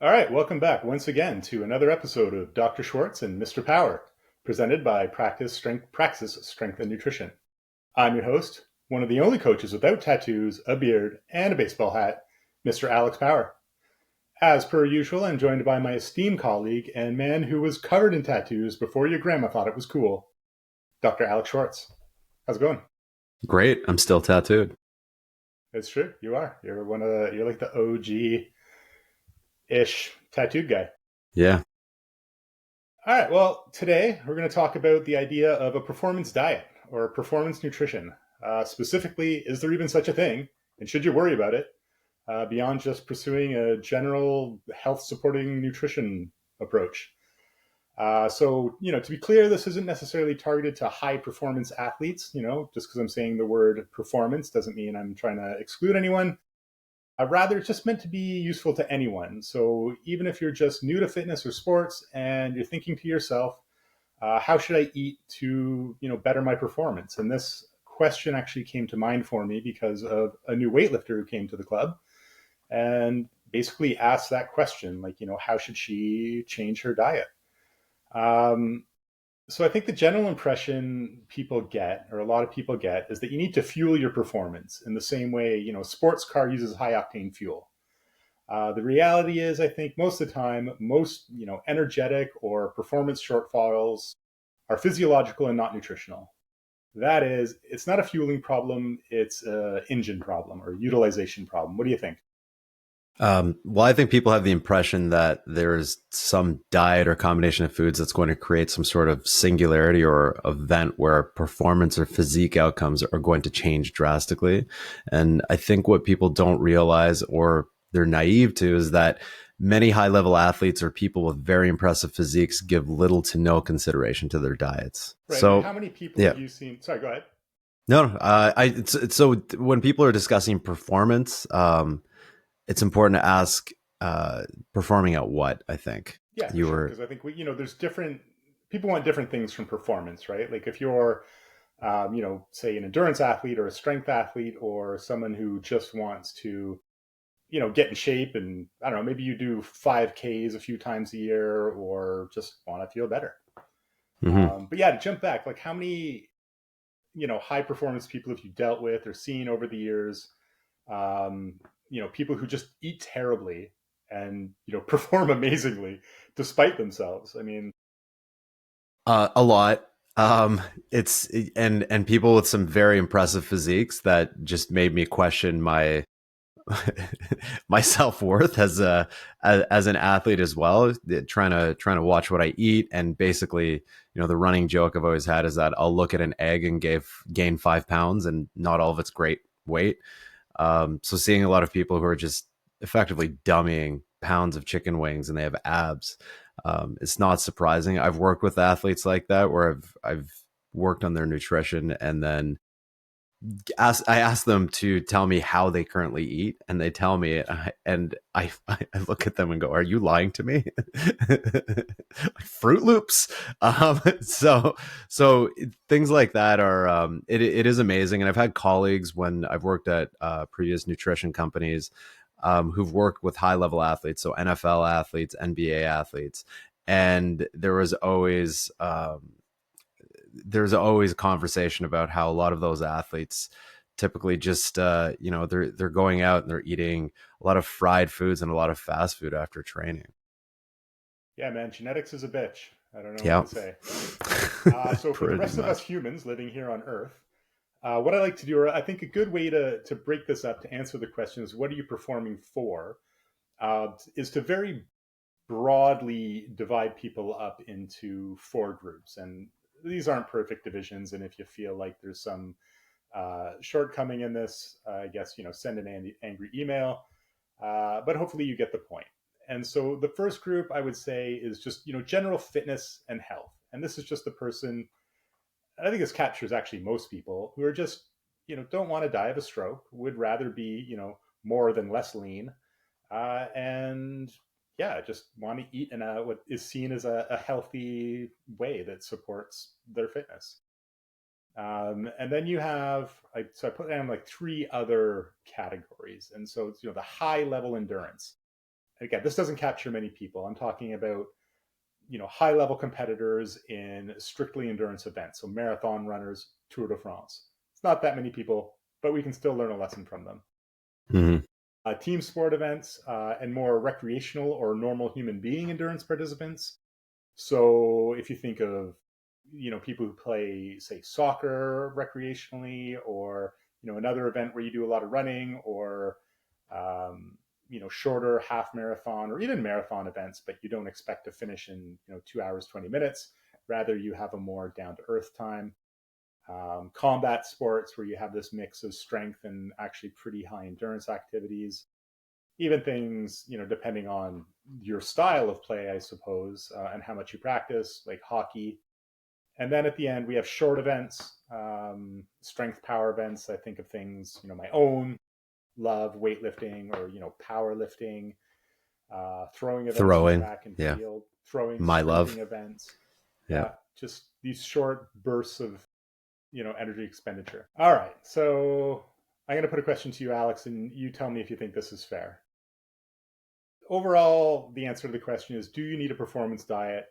All right, welcome back once again to another episode of Dr. Schwartz and Mr. Power, presented by Praxis Strength and Nutrition. I'm your host, one of the only coaches without tattoos, a beard, and a baseball hat, Mr. Alex Power. As per usual, I'm joined by my esteemed colleague and man who was covered in tattoos before your grandma thought it was cool, Dr. Alex Schwartz. How's it going? Great. I'm still tattooed. It's true, you are. You're like the OG-ish tattooed guy. Yeah. All right. Well, today we're going to talk about the idea of a performance diet or performance nutrition. Specifically, is there even such a thing? And should you worry about it beyond just pursuing a general health supporting nutrition approach? To be clear, this isn't necessarily targeted to high performance athletes. Just because I'm saying the word performance doesn't mean I'm trying to exclude anyone. Rather, it's just meant to be useful to anyone. So even if you're just new to fitness or sports and you're thinking to yourself, how should I eat to better my performance? And this question actually came to mind for me because of a new weightlifter who came to the club and basically asked that question, like, how should she change her diet? Um, so I think the general impression people get, or a lot of people get, is that you need to fuel your performance in the same way, a sports car uses high octane fuel. The reality is, I think most of the time, most energetic or performance shortfalls are physiological and not nutritional. That is, it's not a fueling problem; it's an engine problem or utilization problem. What do you think? Well, I think people have the impression that there's some diet or combination of foods that's going to create some sort of singularity or event where performance or physique outcomes are going to change drastically. And I think what people don't realize or they're naive to is that many high level athletes or people with very impressive physiques give little to no consideration to their diets. Right, and So, how many people yeah. have you seen? Sorry, go ahead. No, so when people are discussing performance, it's important to ask performing at what. I think Yeah, for you sure. were. Because I think there's different people want different things from performance, right? Like if you're, say an endurance athlete or a strength athlete or someone who just wants to, get in shape and I don't know, maybe you do 5Ks a few times a year or just want to feel better. Mhm. But yeah, to jump back, like how many, high performance people have you dealt with or seen over the years? People who just eat terribly and, perform amazingly despite themselves. I mean, A lot. It's and people with some very impressive physiques that just made me question my my self worth as an athlete as well. Trying to watch what I eat, and basically, the running joke I've always had is that I'll look at an egg and gain 5 pounds, and not all of it's great weight. So seeing a lot of people who are just effectively dummying pounds of chicken wings and they have abs, it's not surprising. I've worked with athletes like that where I've worked on their nutrition and then I ask them to tell me how they currently eat, and they tell me, I look at them and go, "Are you lying to me?" Like Fruit Loops. So things like that are it is amazing, and I've had colleagues when I've worked at previous nutrition companies who've worked with high level athletes, so NFL athletes, NBA athletes, and there's always a conversation about how a lot of those athletes typically just they're going out and they're eating a lot of fried foods and a lot of fast food after training. yeah, man, genetics is a bitch. I don't know what Yeah. to say. So for the Pretty rest of us much. humans living here on Earth, what I like to do, or I think a good way to break this up to answer the question is, what are you performing for? Is to very broadly divide people up into four groups. And these aren't perfect divisions. And if you feel like there's some shortcoming in this, I guess, send an angry email. But hopefully you get the point. And so the first group I would say is just, general fitness and health. And this is just the person, I think this captures actually most people who are just, don't want to die of a stroke, would rather be, more than less lean, and yeah, just want to eat in a what is seen as a healthy way that supports their fitness. And then you have, so I put down like three other categories, and so it's the high level endurance, again, this doesn't capture many people. I'm talking about, high level competitors in strictly endurance events. So marathon runners, Tour de France. It's not that many people, but we can still learn a lesson from them. Mm-hmm. Team sport events and more recreational or normal human being endurance participants. So if you think of, people who play, say, soccer recreationally, or, another event where you do a lot of running, or, shorter half marathon or even marathon events, but you don't expect to finish in, 2 hours, 20 minutes. Rather, you have a more down to earth time. Combat sports where you have this mix of strength and actually pretty high endurance activities. Even things, depending on your style of play, I suppose, and how much you practice, like hockey. And then at the end, we have short events, strength power events. I think of things, my own love, weightlifting, or, powerlifting, throwing events in Throwing, track and yeah, field, throwing, my sprinting love, events. yeah. Yeah, just these short bursts of, energy expenditure. All right. So I'm going to put a question to you, Alex, and you tell me if you think this is fair. Overall, the answer to the question is, do you need a performance diet?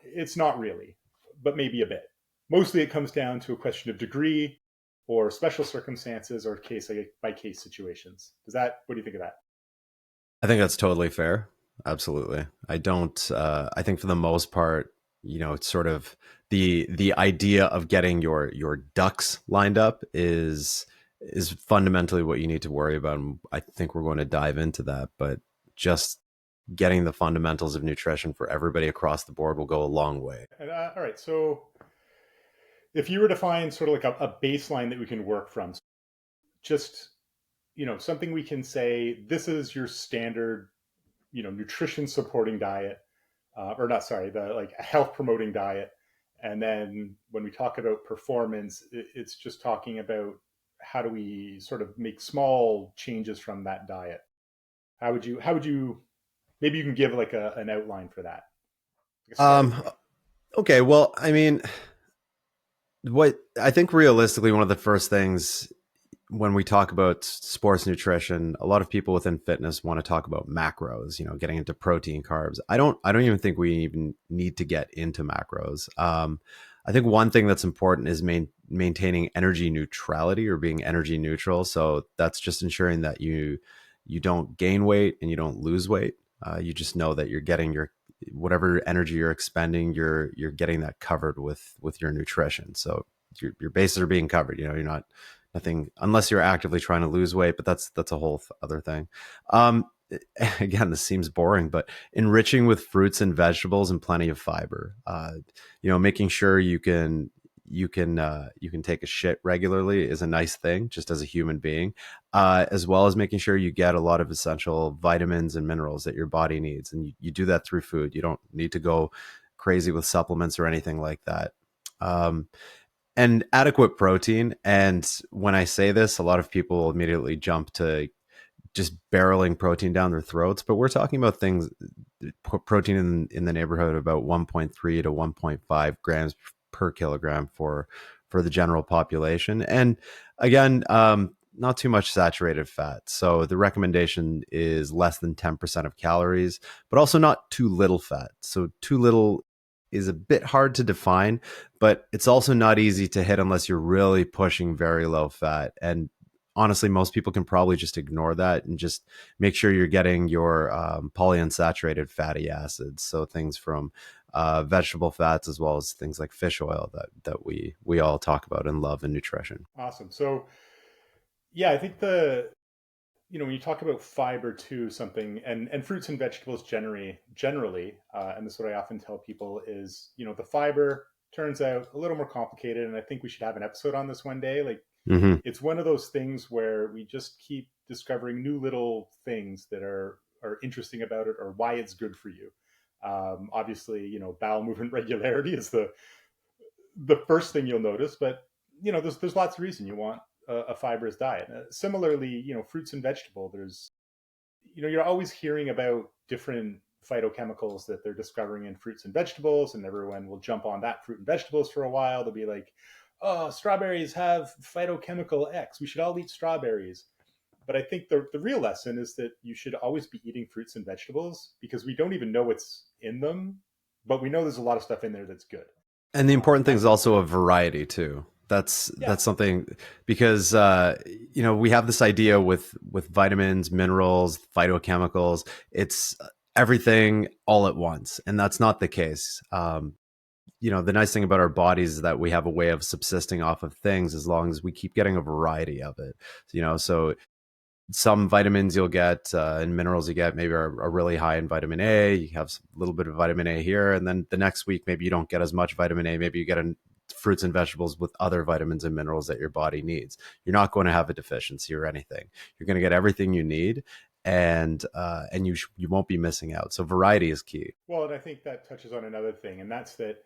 It's not really, but maybe a bit. Mostly it comes down to a question of degree or special circumstances or case by case situations. What do you think of that? I think that's totally fair. Absolutely. I don't. I think for the most part, it's sort of the idea of getting your ducks lined up is fundamentally what you need to worry about. And I think we're going to dive into that, but just getting the fundamentals of nutrition for everybody across the board will go a long way. All right. So if you were to find sort of like a baseline that we can work from, just, something we can say, this is your standard, nutrition supporting diet, or not, sorry, the like a health promoting diet. And then when we talk about performance, it's just talking about how do we sort of make small changes from that diet. How would you, maybe you can give like an outline for that, like a starting Um, point. okay. Well, I mean, what I think realistically, one of the first things when we talk about sports nutrition, a lot of people within fitness want to talk about macros, getting into protein, carbs. I don't even think we even need to get into macros. I think one thing that's important is maintaining energy neutrality or being energy neutral. So that's just ensuring that you don't gain weight and you don't lose weight. You just know that you're getting your whatever energy you're expending, you're getting that covered with your nutrition. So your bases are being covered. You're not nothing unless you're actively trying to lose weight, but that's a whole other thing. Um, Again, this seems boring, but enriching with fruits and vegetables and plenty of fiber. Making sure you can take a shit regularly is a nice thing just as a human being, as well as making sure you get a lot of essential vitamins and minerals that your body needs, and you do that through food. You don't need to go crazy with supplements or anything like that. Um, and adequate protein. And when I say this, a lot of people immediately jump to just barreling protein down their throats, but we're talking about things protein in the neighborhood of about 1.3 to 1.5 grams per kilogram for the general population. And again, not too much saturated fat. So the recommendation is less than 10% of calories, but also not too little fat. So too little is a bit hard to define, but it's also not easy to hit unless you're really pushing very low fat. And honestly, most people can probably just ignore that and just make sure you're getting your polyunsaturated fatty acids. So things from vegetable fats as well as things like fish oil that we all talk about and love in nutrition. Awesome. So yeah, I think when you talk about fiber too, something, and fruits and vegetables generally, and this is what I often tell people is, the fiber turns out a little more complicated, and I think we should have an episode on this one day. Like, Mm-hmm. it's one of those things where we just keep discovering new little things that are interesting about it or why it's good for you. Obviously, bowel movement regularity is the first thing you'll notice, but there's lots of reason you want a fibrous diet. Similarly, fruits and vegetable. There's you're always hearing about different phytochemicals that they're discovering in fruits and vegetables, and everyone will jump on that fruit and vegetables for a while. They'll be like, "Oh, strawberries have phytochemical X. We should all eat strawberries." But I think the real lesson is that you should always be eating fruits and vegetables because we don't even know what's in them, but we know there's a lot of stuff in there that's good. And the important thing That's is also a variety too. yeah. That's something because we have this idea with vitamins, minerals, phytochemicals. It's everything all at once, and that's not the case. The nice thing about our bodies is that we have a way of subsisting off of things as long as we keep getting a variety of it. So some vitamins you'll get and minerals you get maybe are really high in vitamin A. You have a little bit of vitamin A here, and then the next week maybe you don't get as much vitamin A. Maybe you get in fruits and vegetables with other vitamins and minerals that your body needs. You're not going to have a deficiency or anything. You're going to get everything you need, and you won't be missing out. So variety is key. Well, and I think that touches on another thing, and that's that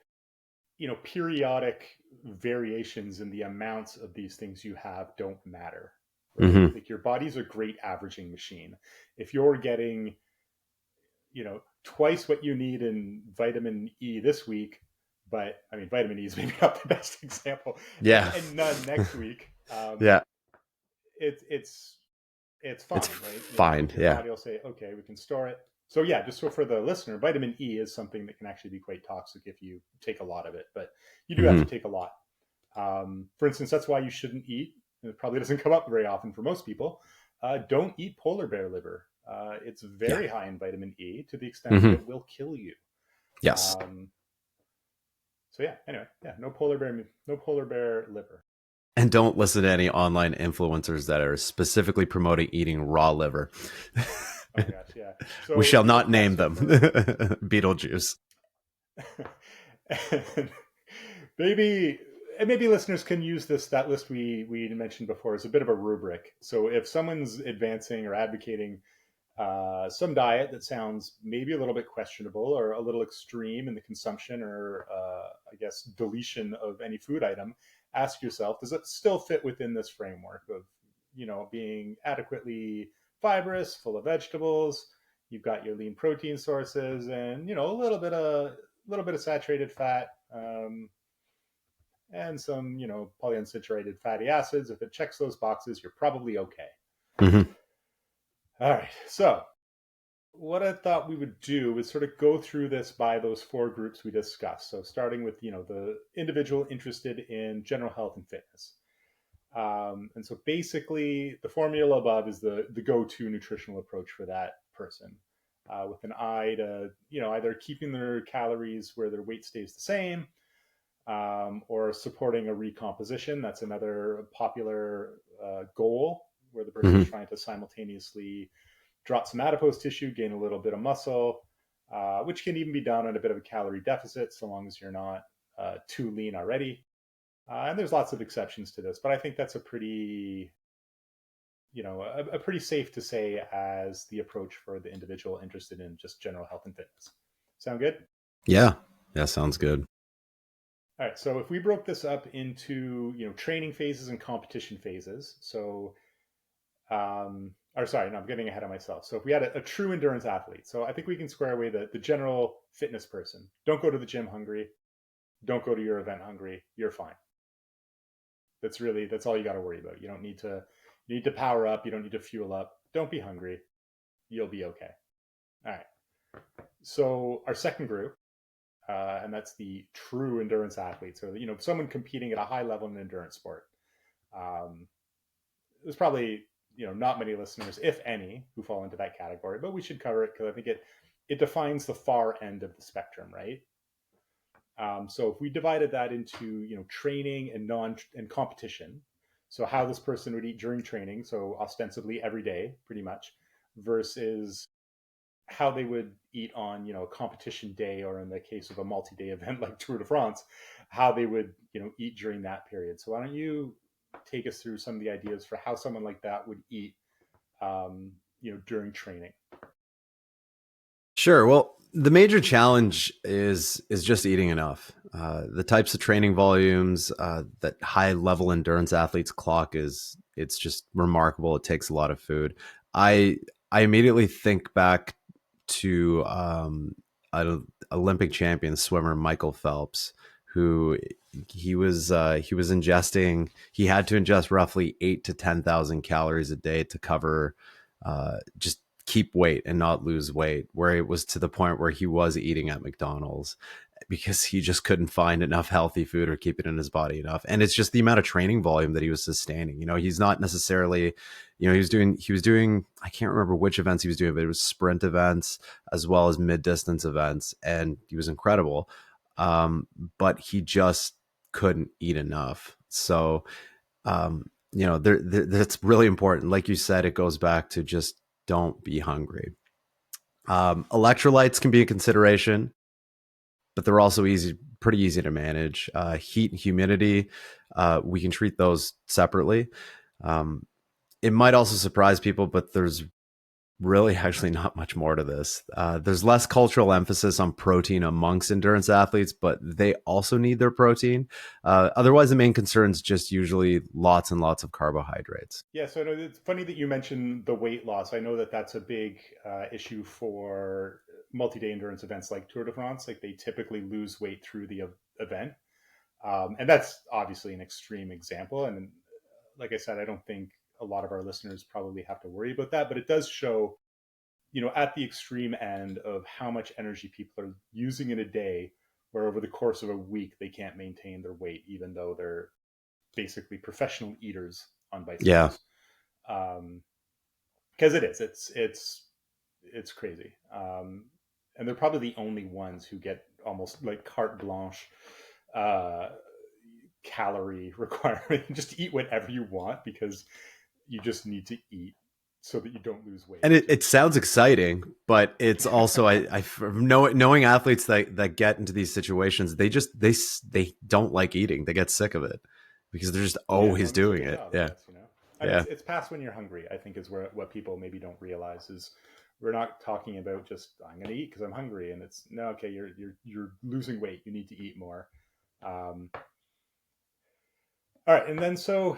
periodic variations in the amounts of these things you have don't matter, right? Mm-hmm. Like your body's a great averaging machine. If you're getting, twice what you need in vitamin E this week, but I mean, vitamin E is maybe not the best example, Yeah. and none next week, Yeah. it, it's it's It's fine, right? fine. Your Yeah. body will say, okay, we can store it. So yeah, just so for the listener, vitamin E is something that can actually be quite toxic if you take a lot of it, but you do have to Mm-hmm. take a lot. For instance, that's why you shouldn't eat. It probably doesn't come up very often for most people. Don't eat polar bear liver. It's Yeah. very high in vitamin E to the extent that Mm-hmm. it will kill you. Yes. Um, so yeah, anyway, yeah, no polar bear liver. And don't listen to any online influencers that are specifically promoting eating raw liver. Oh my gosh, yeah. We So shall not yeah, name so them. for Beetlejuice. and maybe maybe listeners can use that list we mentioned before as a bit of a rubric. So if someone's advancing or advocating some diet that sounds maybe a little bit questionable or a little extreme in the consumption or I guess deletion of any food item, ask yourself, does it still fit within this framework of being adequately fibrous, full of vegetables? You've got your lean protein sources, and a little bit of saturated fat, and some polyunsaturated fatty acids. If it checks those boxes, you're probably okay. Mm-hmm. All right. So what I thought we would do is sort of go through this by those four groups we discussed. So starting with the individual interested in general health and fitness. And so basically, the formula above is the go-to nutritional approach for that person, with an eye to either keeping their calories where their weight stays the same, or supporting a recomposition. That's another popular goal where the person is Mm-hmm. trying to simultaneously drop some adipose tissue, gain a little bit of muscle, which can even be done on a bit of a calorie deficit, so long as you're not too lean already. And there's lots of exceptions to this, but I think that's a pretty safe to say as the approach for the individual interested in just general health and fitness. Sound good? Yeah. Yeah. Sounds good. All right. So if we broke this up into training phases and competition phases, so or sorry, no, I'm getting ahead of myself. So if we had a true endurance athlete, so I think we can square away the general fitness person. Don't go to the gym hungry. Don't go to your event hungry. You're fine. That's all you got to worry about. You need to power up. You don't need to fuel up. Don't be hungry. You'll be okay. All right. So our second group, and that's the true endurance athlete. So someone competing at a high level in an endurance sport. Um, there's probably not many listeners, if any, who fall into that category, but we should cover it because I think it defines the far end of the spectrum, right? So if we divided that into training and competition, so how this person would eat during training, so ostensibly every day, pretty much, versus how they would eat on a competition day, or in the case of a multi-day event like Tour de France, how they would eat during that period. So why don't you take us through some of the ideas for how someone like that would eat during training? Sure. Well, the major challenge is just eating enough. The types of training volumes that high level endurance athletes clock it's just remarkable. It takes a lot of food. I I immediately think back to an Olympic champion swimmer Michael Phelps, who he was ingesting. He had to ingest roughly 8 to 10,000 calories a day to cover just keep weight and not lose weight. Where it was to the point where he was eating at McDonald's because he just couldn't find enough healthy food or keep it in his body enough. And it's just the amount of training volume that he was sustaining. You know, he's not necessarily, you know, he was doing, I can't remember which events he was doing, but it was sprint events as well as mid distance events. And he was incredible. But he just couldn't eat enough. So, you know, that's really important. Like you said, it goes back to just don't be hungry. Electrolytes can be a consideration, but they're also pretty easy to manage. Heat and humidity, we can treat those separately. Um, it might also surprise people, but there's really actually not much more to this. There's less cultural emphasis on protein amongst endurance athletes, but they also need their protein. Otherwise, the main concern is just usually lots and lots of carbohydrates. Yeah, so I know it's funny that you mentioned the weight loss. I know that that's a big issue for multi-day endurance events like Tour de France. Like they typically lose weight through the event, and that's obviously an extreme example. And like I said, I don't think a lot of our listeners probably have to worry about that, but it does show, you know, at the extreme end of how much energy people are using in a day, where over the course of a week they can't maintain their weight, even though they're basically professional eaters on Yeah. bicycles. Because it's crazy, and they're probably the only ones who get almost like carte blanche uh, calorie requirement. Just eat whatever you want because you just need to eat so that you don't lose weight. And Which it is sounds exciting, but it's also knowing athletes that get into these situations, they don't like eating. They get sick of it because they're just yeah, no, always and it's doing their it. job, I Yeah, guess, you know. And yeah, it's past when you're hungry, I think, is where what people maybe don't realize is we're not talking about just I'm going to eat because I'm hungry, and it's no, okay, you're losing weight, you need to eat more. Um, all right, and then so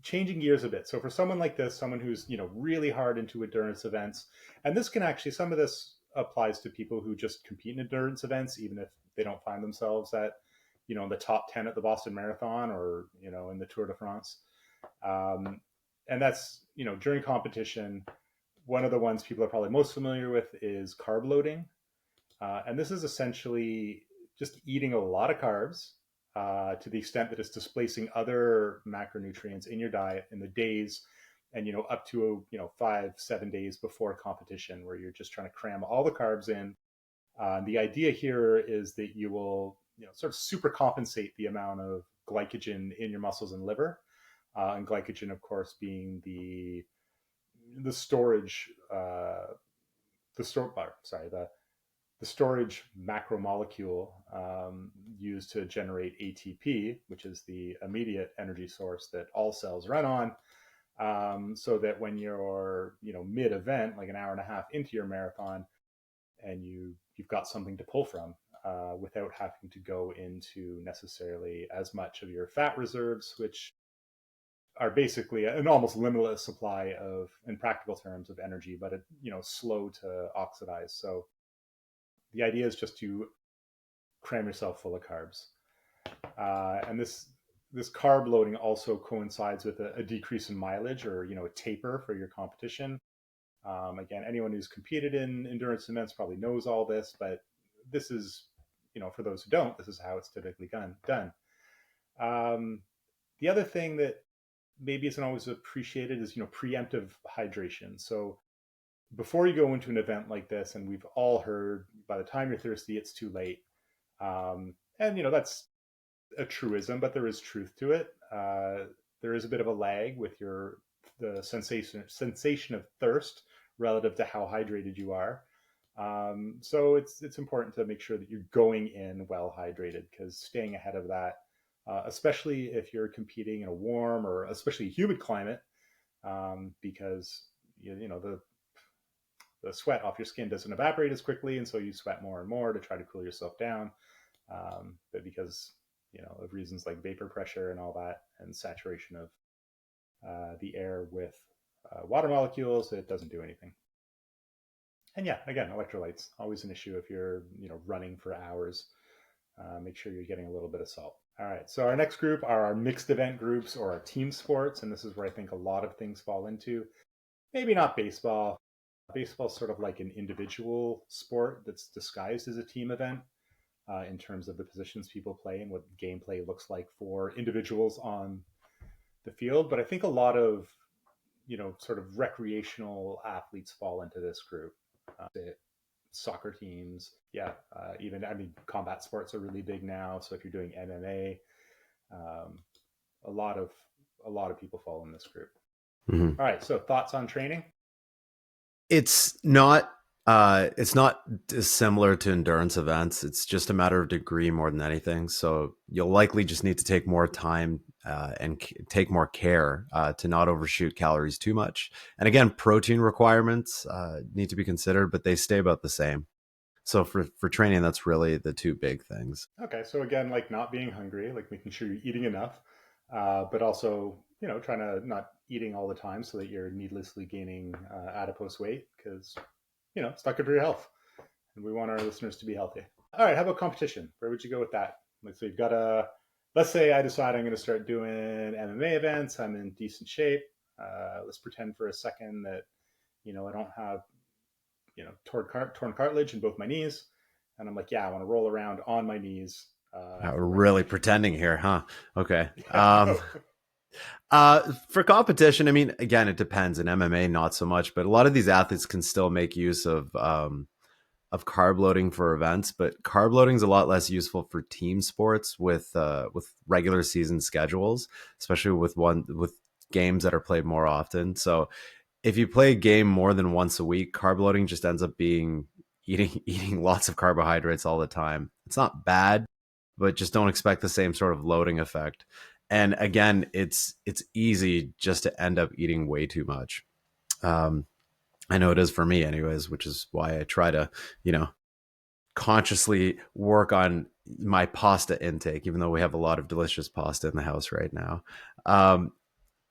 changing gears a bit. So for someone like this, someone who's, you know, really hard into endurance events, and this can actually, some of this applies to people who just compete in endurance events, even if they don't find themselves at, you know, in the top 10 at the Boston Marathon or, you know, in the Tour de France. Um, and that's, you know, during competition, one of the ones people are probably most familiar with is carb loading. And this is essentially just eating a lot of carbs to the extent that it's displacing other macronutrients in your diet in the days and, you know, up to, you know, 5, 7 days before competition, where you're just trying to cram all the carbs in. The idea here is that you will, you know, sort of super compensate the amount of glycogen in your muscles and liver. And glycogen, of course, being the storage, the store, sorry, the storage macromolecule used to generate ATP, which is the immediate energy source that all cells run on. So that when you're, you know, mid-event, like an hour and a half into your marathon, and you've got something to pull from without having to go into necessarily as much of your fat reserves, which are basically an almost limitless supply of, in practical terms, of energy, but it, you know, slow to oxidize. So the idea is just to cram yourself full of carbs, and this carb loading also coincides with a decrease in mileage, or, you know, a taper for your competition. Again, anyone who's competed in endurance events probably knows all this, but this is, you know, for those who don't, this is how it's typically done. Um, the other thing that maybe isn't always appreciated is, you know, preemptive hydration. So before you go into an event like this, and we've all heard, by the time you're thirsty, it's too late. And, you know, that's a truism, but there is truth to it. There is a bit of a lag with the sensation of thirst relative to how hydrated you are. So it's important to make sure that you're going in well hydrated, because staying ahead of that, especially if you're competing in a warm or especially humid climate, because you know the sweat off your skin doesn't evaporate as quickly, and so you sweat more and more to try to cool yourself down. But because, you know, of reasons like vapor pressure and all that, and saturation of the air with water molecules, it doesn't do anything. And yeah, again, electrolytes always an issue if you're, you know, running for hours. Make sure you're getting a little bit of salt. All right. So our next group are our mixed event groups or our team sports, and this is where I think a lot of things fall into. Maybe not baseball. Baseball's sort of like an individual sport that's disguised as a team event in terms of the positions people play and what gameplay looks like for individuals on the field. But I think a lot of sort of recreational athletes fall into this group. Soccer teams, yeah, even I mean, combat sports are really big now. So if you're doing MMA, um, a lot of people fall in this group. Mhm. All right, so thoughts on training? It's not similar to endurance events. It's just a matter of degree more than anything. So you'll likely just need to take more time and take more care to not overshoot calories too much. And again, protein requirements need to be considered, but they stay about the same. So for training, that's really the two big things. Okay, so again, like not being hungry, like making sure you're eating enough, but also trying to not eating all the time so that you're needlessly gaining adipose weight because it's not good for your health, and we want our listeners to be healthy. All right, how about competition? Where would you go with that? Like, so you've got a, let's say I decide I'm going to start doing MMA events. I'm in decent shape. Let's pretend for a second that I don't have torn cartilage in both my knees, and I'm like, yeah, I want to roll around on my knees We're for really recreation. pretending here, huh? Okay. Yeah, go. For competition, I mean, again, it depends. In MMA, not so much, but a lot of these athletes can still make use of carb loading for events. But carb loading is a lot less useful for team sports with regular season schedules, especially with games that are played more often. So if you play a game more than once a week, carb loading just ends up being eating lots of carbohydrates all the time. It's not bad, but just don't expect the same sort of loading effect. And again, it's easy just to end up eating way too much. Um, I know it is for me, anyways, which is why I try to, you know, consciously work on my pasta intake, even though we have a lot of delicious pasta in the house right now. Um,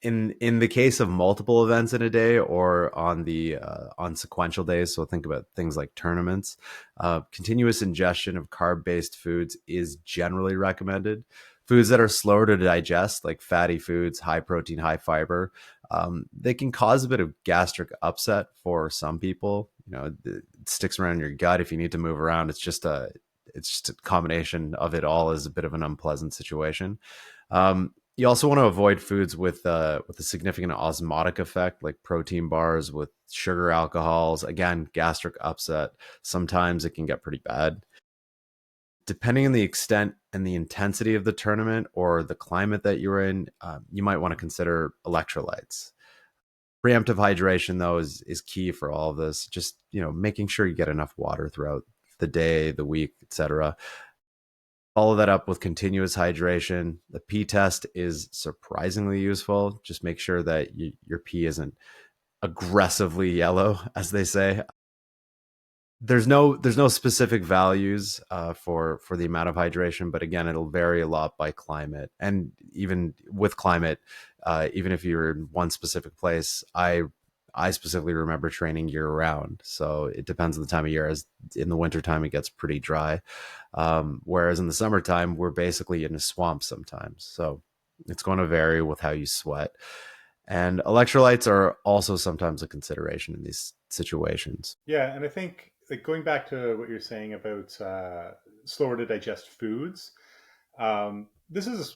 in the case of multiple events in a day or on sequential days, so think about things like tournaments, continuous ingestion of carb based foods is generally recommended. Foods that are slower to digest, like fatty foods, high protein, high fiber, they can cause a bit of gastric upset for some people. It sticks around your gut if you need to move around. It's just a combination of it all is a bit of an unpleasant situation. You also want to avoid foods with a significant osmotic effect, like protein bars with sugar alcohols. Again, gastric upset. Sometimes it can get pretty bad. Depending on the extent and the intensity of the tournament or the climate that you're in, you might want to consider electrolytes. Preemptive hydration, though, is key for all of this. Just making sure you get enough water throughout the day, the week, etc. Follow that up with continuous hydration. The pee test is surprisingly useful. Just make sure that your pee isn't aggressively yellow, as they say. There's no specific values for the amount of hydration, but again, it'll vary a lot by climate, and even with climate, even if you're in one specific place, I specifically remember training year round, so it depends on the time of year. As in the wintertime, it gets pretty dry, whereas in the summertime, we're basically in a swamp sometimes. So it's going to vary with how you sweat, and electrolytes are also sometimes a consideration in these situations. Yeah, and I think like going back to what you're saying about slower to digest foods, this is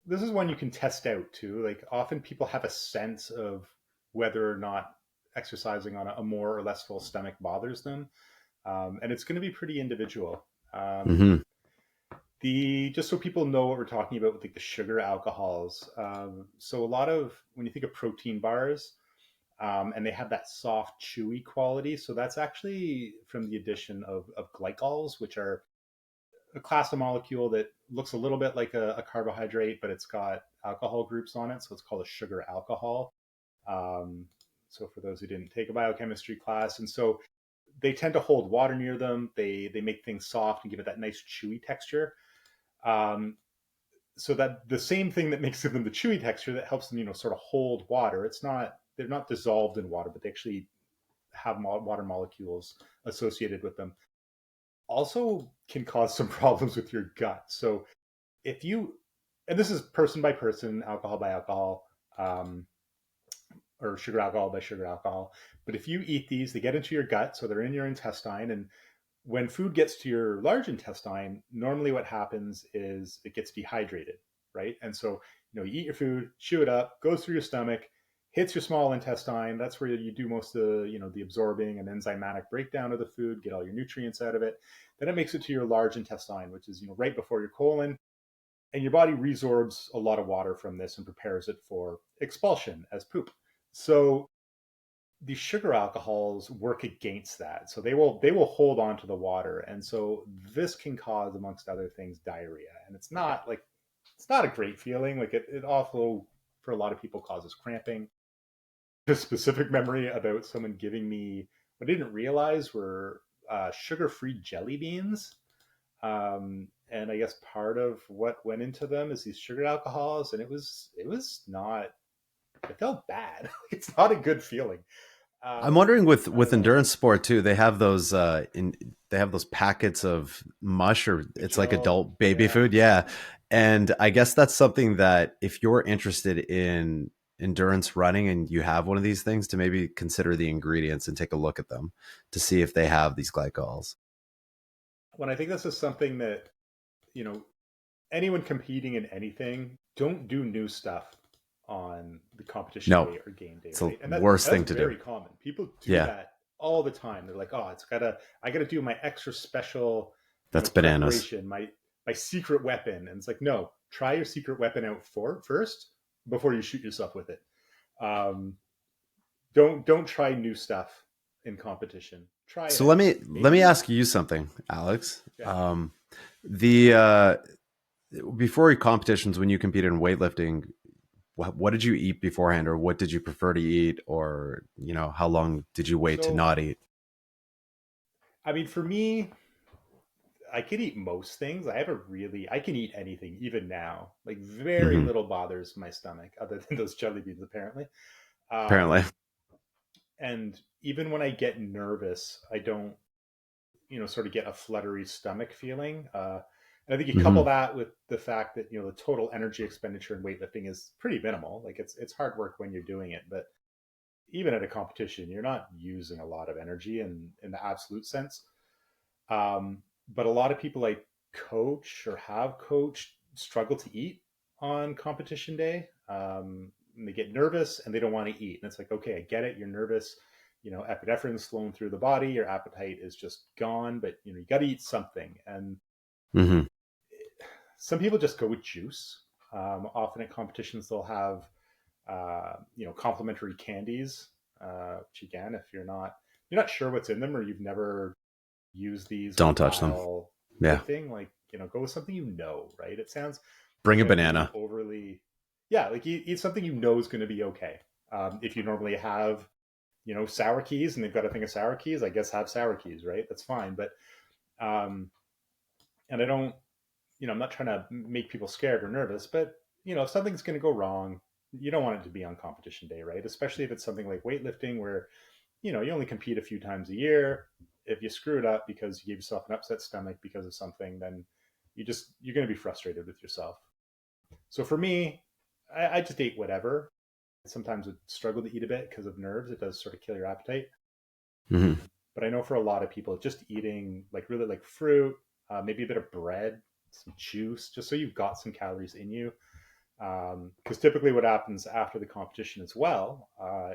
one you can test out too. Like often people have a sense of whether or not exercising on a more or less full stomach bothers them, and it's going to be pretty individual. Um, Mm-hmm. the just so people know what we're talking about with like the sugar alcohols. So a lot of when you think of protein bars, and they have that soft, chewy quality. So that's actually from the addition of glycols, which are a class of molecule that looks a little bit like a carbohydrate, but it's got alcohol groups on it. So it's called a sugar alcohol. Um, so for those who didn't take a biochemistry class, and so they tend to hold water near them. They make things soft and give it that nice chewy texture. Um, so that the same thing that makes them the chewy texture that helps them, sort of hold water. It's not they're not dissolved in water, but they actually have water molecules associated with them. also can cause some problems with your gut. So if you, and this is person by person, alcohol by alcohol, um, or sugar alcohol by sugar alcohol. But if you eat these, they get into your gut, so they're in your intestine. And when food gets to your large intestine, normally what happens is it gets dehydrated, right? And so, you eat your food, chew it up, goes through your stomach, hits your small intestine. That's where you do most of the absorbing and enzymatic breakdown of the food, get all your nutrients out of it. Then it makes it to your large intestine, which is right before your colon, and your body resorbs a lot of water from this and prepares it for expulsion as poop. So these sugar alcohols work against that. So they will hold on to the water. And so this can cause, amongst other things, diarrhea. And it's not a great feeling. Like it also for a lot of people causes cramping. A specific memory about someone giving me what I didn't realize were sugar-free jelly beans. And I guess part of what went into them is these sugar alcohols, and it was not. It felt bad. It's not a good feeling. I'm wondering I with don't know. endurance sport too. They have those they have those packets of mush, or The it's like gel, adult baby yeah. food. Yeah. And I guess that's something that if you're interested in endurance running and you have one of these things, to maybe consider the ingredients and take a look at them to see if they have these glycols. When I think this is something that you know anyone competing in anything, don't do new stuff on the competition No, day or game day, it's the right? And worst that's thing to do. very common. People do Yeah, that all the time. They're like, oh, I gotta do my extra special, that's bananas. preparation, my secret weapon. And it's like, no, try your secret weapon out first before you shoot yourself with it. Um, don't try new stuff in competition. Try it So out. let me Maybe, ask you something, Alex. yeah. The before your competitions, when you competed in weightlifting, what did you eat beforehand, or what did you prefer to eat, or how long did you wait to So, not eat? I mean, for me, I can eat most things. I can eat anything, even now. Like very Hmm. little bothers my stomach, other than those jelly beans, apparently. Apparently. Um, and even when I get nervous, I don't, sort of get a fluttery stomach feeling. And I think you couple Hmm. that with the fact that the total energy expenditure in weightlifting is pretty minimal. Like it's hard work when you're doing it, but even at a competition, you're not using a lot of energy in the absolute sense. But a lot of people I coach or have coached struggle to eat on competition day. And they get nervous and they don't want to eat. And it's like, okay, I get it. You're nervous. Epinephrine's flowing through the body. Your appetite is just gone, but you got to eat something. And Hmm. some people just go with juice. Often at competitions, they'll have complimentary candies. Which again, if you're not sure what's in them or you've never use these Don't touch them. while Yeah. lifting, like, go with something right? It sounds Bring a maybe banana. overly, yeah, like eat something is going to be okay. If you normally have, sour keys and they've got a thing of sour keys, I guess have sour keys, right? That's fine. But, um, and I don't, I'm not trying to make people scared or nervous, but, if something's going to go wrong, you don't want it to be on competition day, right? Especially if it's something like weightlifting where you only compete a few times a year. If you screw it up because you gave yourself an upset stomach because of something, then you're going to be frustrated with yourself. So for me, I just ate whatever. Sometimes would struggle to eat a bit because of nerves. It does sort of kill your appetite. Hmm. But I know for a lot of people, just eating like really like fruit, maybe a bit of bread, some juice, just so you've got some calories in you. Because typically what happens after the competition as well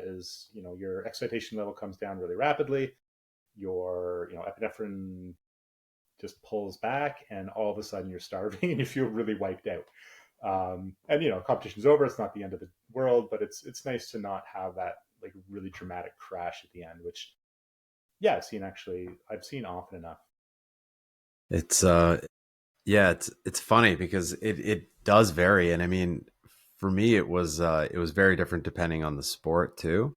is your excitation level comes down really rapidly, your epinephrine just pulls back, and all of a sudden you're starving and you feel really wiped out. And competition's over, it's not the end of the world, but it's nice to not have that like really dramatic crash at the end, which yeah, I've seen often enough. It's yeah, it's funny because it does vary, and I mean, for me, it was very different depending on the sport too.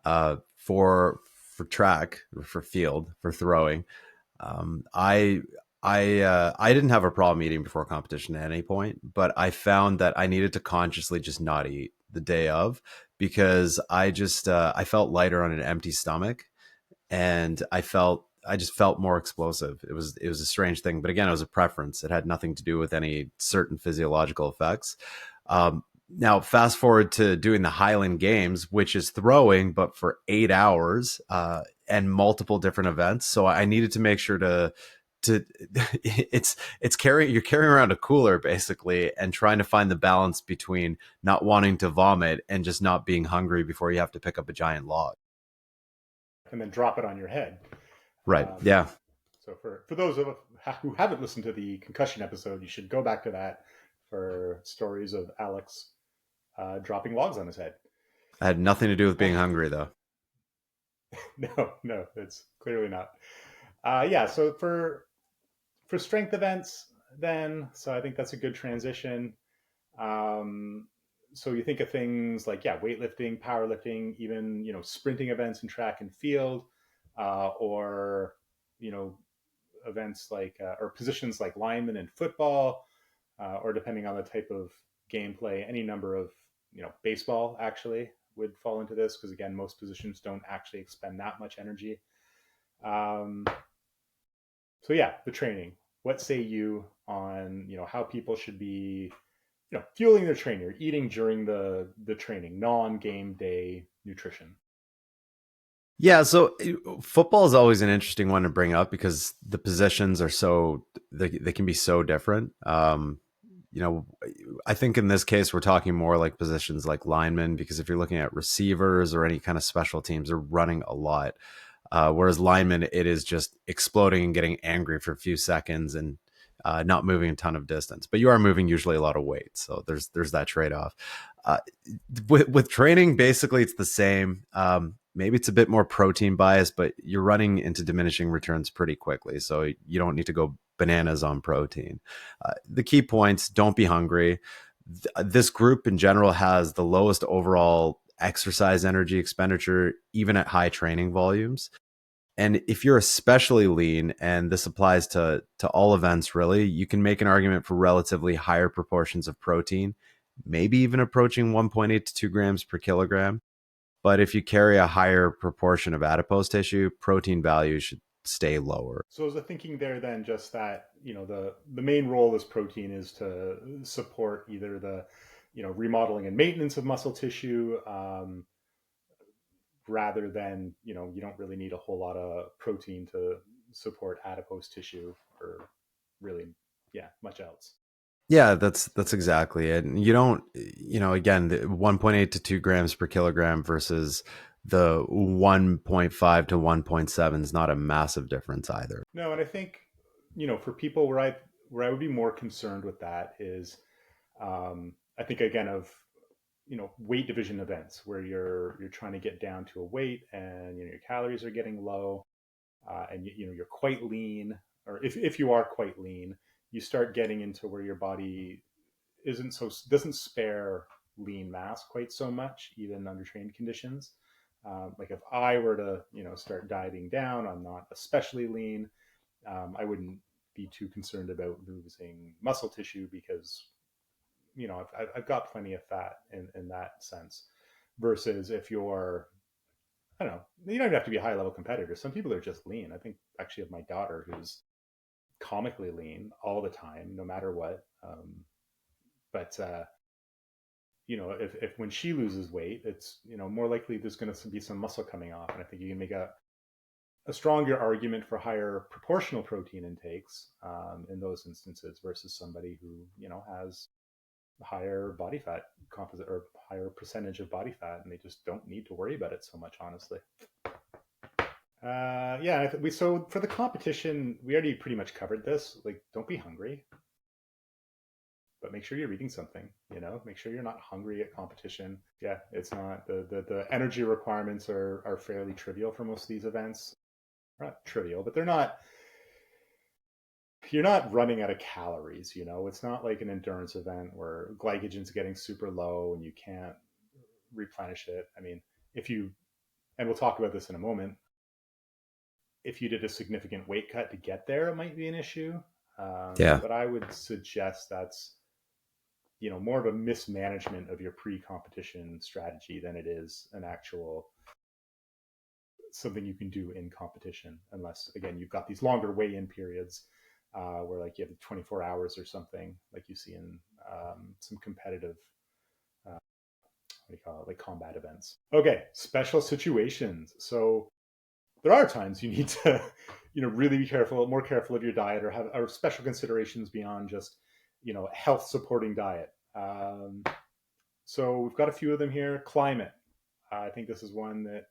For track, for field, for throwing, Um, I I didn't have a problem eating before competition at any point, but I found that I needed to consciously just not eat the day of, because I felt lighter on an empty stomach, and I felt I just felt more explosive. It was a strange thing, but again, it was a preference. It had nothing to do with any certain physiological effects. Now, fast forward to doing the Highland Games, which is throwing, but for 8 hours and multiple different events. So I needed to make sure to it's carrying you're carrying around a cooler basically and trying to find the balance between not wanting to vomit and just not being hungry before you have to pick up a giant log. and then drop it on your head. Right. Um, Yeah. so for those of who haven't listened to the concussion episode, you should go back to that for stories of Alex dropping logs on his head. I had nothing to do with being hungry though. No, no, it's clearly not. Yeah, so for strength events, then so I think that's a good transition. Um, so you think of things like weightlifting, powerlifting, even sprinting events in track and field, or you know events like or positions like lineman in football, or depending on the type of gameplay, any number of baseball actually would fall into this because again most positions don't actually expend that much energy. Um, so yeah, the training. What say you on how people should be fueling their training or eating during the training, non-game day nutrition? Yeah, so football is always an interesting one to bring up because the positions are they can be so different. You know, I think in this case we're talking more like positions like linemen because if you're looking at receivers or any kind of special teams, they're running a lot. Whereas linemen, it is just exploding and getting angry for a few seconds and not moving a ton of distance. But you are moving usually a lot of weight, so there's that trade off. Uh, with training, basically it's the same. Maybe it's a bit more protein biased, but you're running into diminishing returns pretty quickly, so you don't need to go bananas on protein. The key points: don't be hungry. This group in general has the lowest overall exercise energy expenditure, even at high training volumes. And if you're especially lean, and this applies to all events really, you can make an argument for relatively higher proportions of protein, maybe even approaching 1.8 to 2 grams per kilogram. But if you carry a higher proportion of adipose tissue, protein value should stay lower. So is the thinking there then just that the main role of this protein is to support either the remodeling and maintenance of muscle tissue, rather than you don't really need a whole lot of protein to support adipose tissue or really much else. Yeah, that's exactly it. And you don't, again, the 1.8 to 2 grams per kilogram versus the 1.5 to 1.7 is not a massive difference either. No, and I think for people where I would be more concerned with that is, I think again of weight division events where you're trying to get down to a weight and your calories are getting low, and you're quite lean, or if you are quite lean, you start getting into where your body doesn't spare lean mass quite so much even under trained conditions. Like if I were to start dieting down, I'm not especially lean. I wouldn't be too concerned about losing muscle tissue because I've got plenty of fat in that sense. Versus if you're, I don't know, you don't even have to be a high level competitor. Some people are just lean. I think actually of my daughter who's comically lean all the time, no matter what. But if when she loses weight, it's more likely there's going to be some muscle coming off, and I think you can make a stronger argument for higher proportional protein intakes in those instances versus somebody who has higher body fat composite or higher percentage of body fat, and they just don't need to worry about it so much, honestly. Yeah, so for the competition, we already pretty much covered this. Like, don't be hungry, but make sure you're eating something. Make sure you're not hungry at competition. Yeah, it's not the energy requirements are fairly trivial for most of these events. They're not trivial, but they're not. You're not running out of calories. It's not like an endurance event where glycogen's getting super low and you can't replenish it. I mean, if you, and we'll talk about this in a moment, if you did a significant weight cut to get there, it might be an issue. Yeah. But I would suggest that's more of a mismanagement of your pre-competition strategy than it is an actual something you can do in competition, unless again you've got these longer weigh-in periods where like you have 24 hours or something, like you see in some competitive, what do you call it, like combat events. Okay, special situations. So there are times you need to, really be careful, more careful of your diet, or have or special considerations beyond just, health supporting diet. So we've got a few of them here. Climate. I think this is one that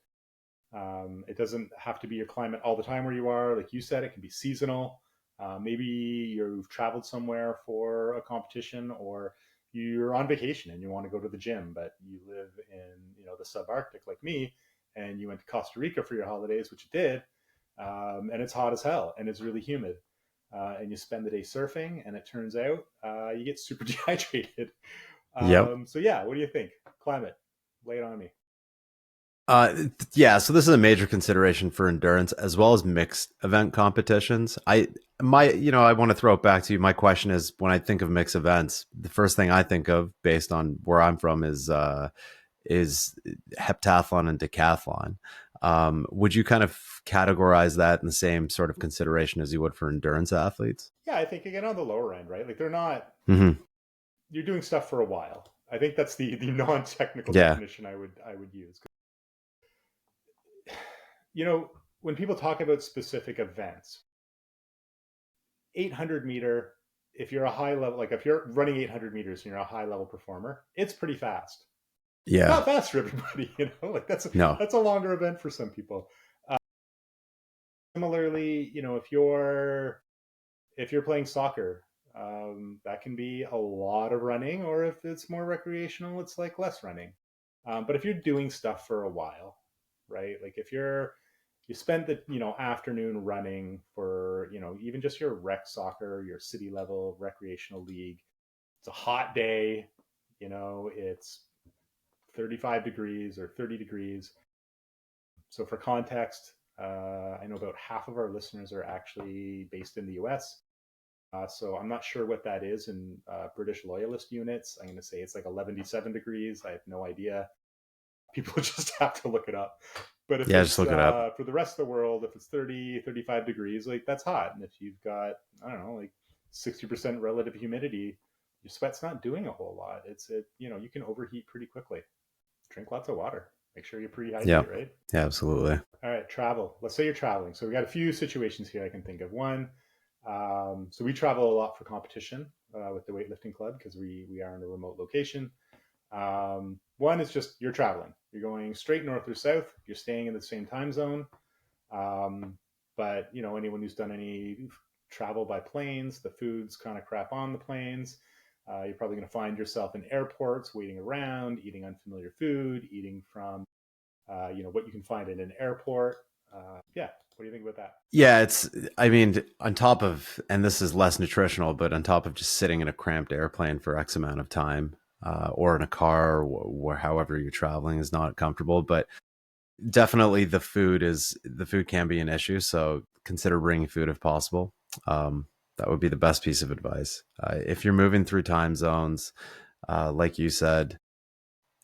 it doesn't have to be your climate all the time where you are. Like you said, it can be seasonal. Maybe you've traveled somewhere for a competition, or you're on vacation and you want to go to the gym, but you live in the subarctic like me, and you went to Costa Rica for your holidays, which you did, and it's hot as hell and it's really humid. And you spend the day surfing, and it turns out you get super dehydrated. Yep. So yeah, what do you think? Climate, lay it on me. Yeah, so this is a major consideration for endurance as well as mixed event competitions. I want to throw it back to you. My question is, when I think of mixed events, the first thing I think of, based on where I'm from, is heptathlon and decathlon. Would you kind of categorize that in the same sort of consideration as you would for endurance athletes? Yeah, I think again on the lower end, right? Like they're not, Mm-hmm. you're doing stuff for a while. I think that's the non-technical Yeah. definition I would use. You know, when people talk about specific events, 800 meter, if you're a high level, like if you're running 800 meters and you're a high level performer, it's pretty fast. It's Yeah. not fast for everybody, like No. that's a longer event for some people. Uh, Similarly, if you're playing soccer, that can be a lot of running, or if it's more recreational, it's like less running. But if you're doing stuff for a while, right? Like if you spend the afternoon running for even just your rec soccer, your city level recreational league. It's a hot day, it's 35 degrees or 30 degrees. So for context, I know about half of our listeners are actually based in the US. So I'm not sure what that is in British loyalist units. I'm going to say it's like 11 degrees. I have no idea. People just have to look it up. But if Yeah, just it's look it up. for the rest of the world, if it's 30, 35 degrees, like that's hot. And if you've got, I don't know, like 60% relative humidity, your sweat's not doing a whole lot. You can overheat pretty quickly. Drink lots of water. Make sure you Yeah. prehydrate, right? Yeah, absolutely. All right, travel. Let's say you're traveling. So we got a few situations here I can think of. One, so we travel a lot for competition with the weightlifting club because we are in a remote location. One is just you're traveling. You're going straight north or south. You're staying in the same time zone. But anyone who's done any travel by planes, the food's kind of crap on the planes. You're probably going to find yourself in airports, waiting around, eating unfamiliar food, eating from what you can find in an airport. Yeah, what do you think about that? Yeah, I mean, on top of, and this is less nutritional, but on top of just sitting in a cramped airplane for X amount of time, or in a car, or however you're traveling is not comfortable. But definitely the food can be an issue. So consider bringing food if possible. That would be the best piece of advice. If you're moving through time zones, like you said,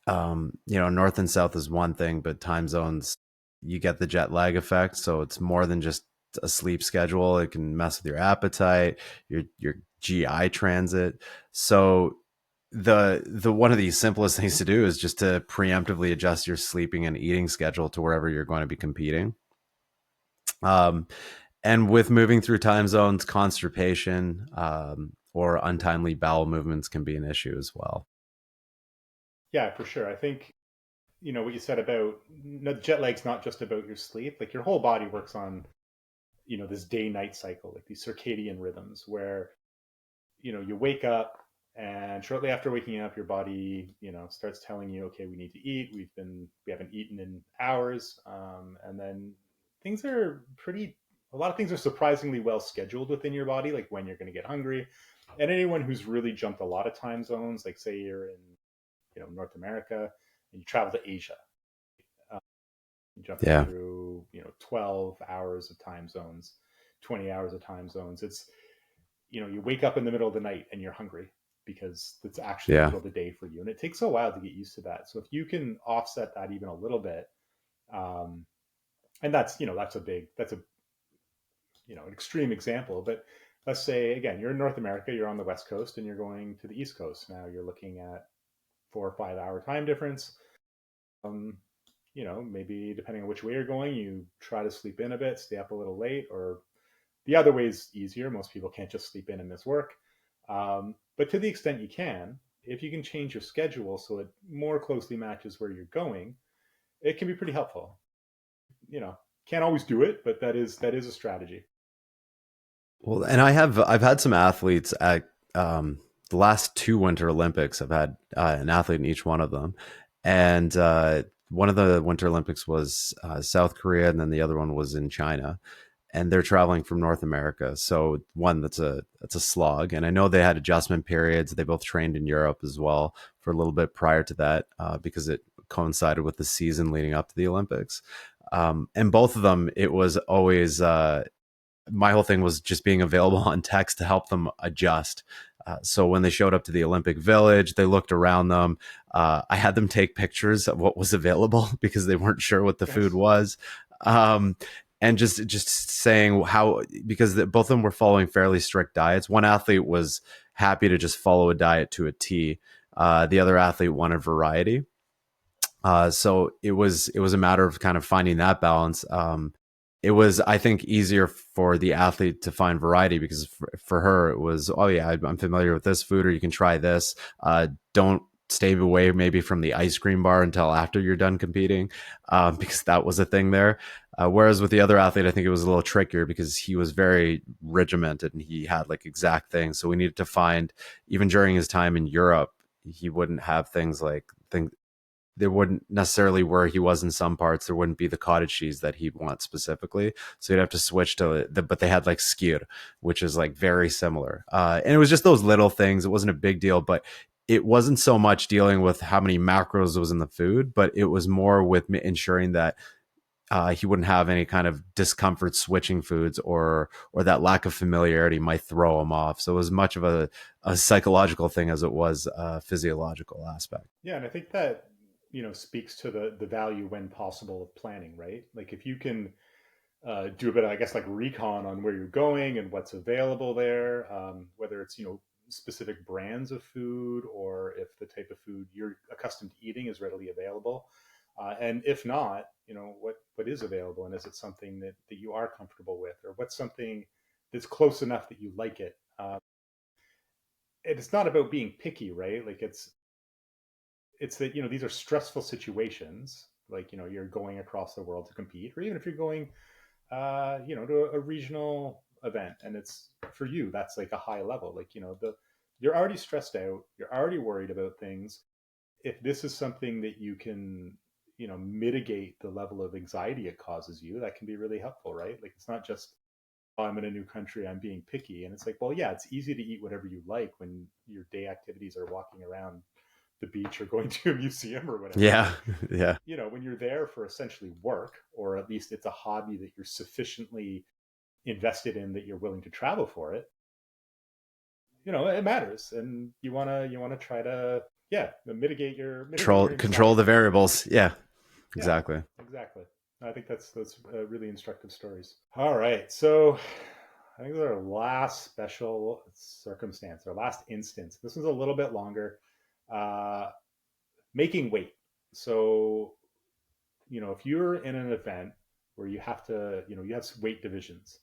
north and south is one thing, but time zones, you get the jet lag effect. So it's more than just a sleep schedule. It can mess with your appetite, your GI transit. So the one of the simplest things to do is just to preemptively adjust your sleeping and eating schedule to wherever you're going to be competing. Um, and with moving through time zones, constipation or untimely bowel movements can be an issue as well. Yeah, for sure. I think what you said about jet lag's not just about your sleep. Like your whole body works on this day night cycle, like these circadian rhythms where you wake up, and shortly after waking up your body starts telling you, okay, we need to eat. We haven't eaten in hours, and then things are pretty a lot of things are surprisingly well scheduled within your body, like when you're going to get hungry. And anyone who's really jumped a lot of time zones, like say you're in North America and you travel to Asia, jumping Yeah. through 12 hours of time zones, 20 hours of time zones. It's you wake up in the middle of the night and you're hungry because it's actually the Yeah. middle of the day for you, and it takes a while to get used to that. So if you can offset that even a little bit, um, And that's a an extreme example, but let's say again you're in North America, you're on the West Coast, and you're going to the East Coast. Now you're looking at 4 or 5 hour time difference. Um, maybe depending on which way you're going, you try to sleep in a bit, stay up a little late, or the other way is easier. Most people can't just sleep in and miss work. But to the extent you can, if you can change your schedule so it more closely matches where you're going, it can be pretty helpful. You know, can't always do it, but that is a strategy. Well, and I've had some athletes at the last two Winter Olympics. I've had an athlete in each one of them, and one of the Winter Olympics was South Korea, and then the other one was in China. And they're traveling from North America, so one that's a slog. And I know they had adjustment periods. They both trained in Europe as well for a little bit prior to that because it coincided with the season leading up to the Olympics. And both of them, it was always my whole thing was just being available on text to help them adjust. So when they showed up to the Olympic Village, they looked around them. I had them take pictures of what was available because they weren't sure what the food Yes. was. Um, and just saying how, because both of them were following fairly strict diets. One athlete was happy to just follow a diet to a T. The other athlete wanted variety. So it was a matter of kind of finding that balance. It was, I think, easier for the athlete to find variety because for her it was, oh yeah, I'm familiar with this food, or you can try this. Don't stay away maybe from the ice cream bar until after you're done competing, because that was a thing there. Whereas with the other athlete, I think it was a little trickier because he was very regimented and he had like exact things. So we needed to find, even during his time in Europe, he wouldn't have things like things there wouldn't necessarily, where he was in some parts, there wouldn't be the cottage cheese that he'd want specifically. So you'd have to switch to but they had like skyr, which is like very similar. And it was just those little things. It wasn't a big deal, but it wasn't so much dealing with how many macros was in the food, but it was more with ensuring that he wouldn't have any kind of discomfort switching foods, or that lack of familiarity might throw him off. So it was much of a psychological thing as it was a physiological aspect. Yeah, and I think that speaks to the value when possible of planning, right? Like if you can do a bit of, I guess, like recon on where you're going and what's available there, whether it's specific brands of food or if the type of food you're accustomed to eating is readily available, and if not, what is available, and is it something that you are comfortable with, or what's something that's close enough that you like it. It's not about being picky, right? Like it's that these are stressful situations. Like you're going across the world to compete, or even if you're going to a regional event, and it's for you that's like a high level. Like you're already stressed out, you're already worried about things. If this is something that you can mitigate the level of anxiety it causes you, that can be really helpful, right? Like it's not just, oh, I'm in a new country, I'm being picky. And it's like, well, yeah, it's easy to eat whatever you like when your day activities are walking around the beach or going to a museum or whatever. Yeah, But yeah. when you're there for essentially work, or at least it's a hobby that you're sufficiently invested in that you're willing to travel for it, it matters, and you want to try to, yeah, mitigate Control your control the anxiety. variables. Yeah, Yeah, exactly. exactly. I think that's really instructive stories. All right, so I think this is our last special circumstance, our last instance. This one's a little bit longer. Uh, Making weight. So if you're in an event where you have to, you have weight divisions,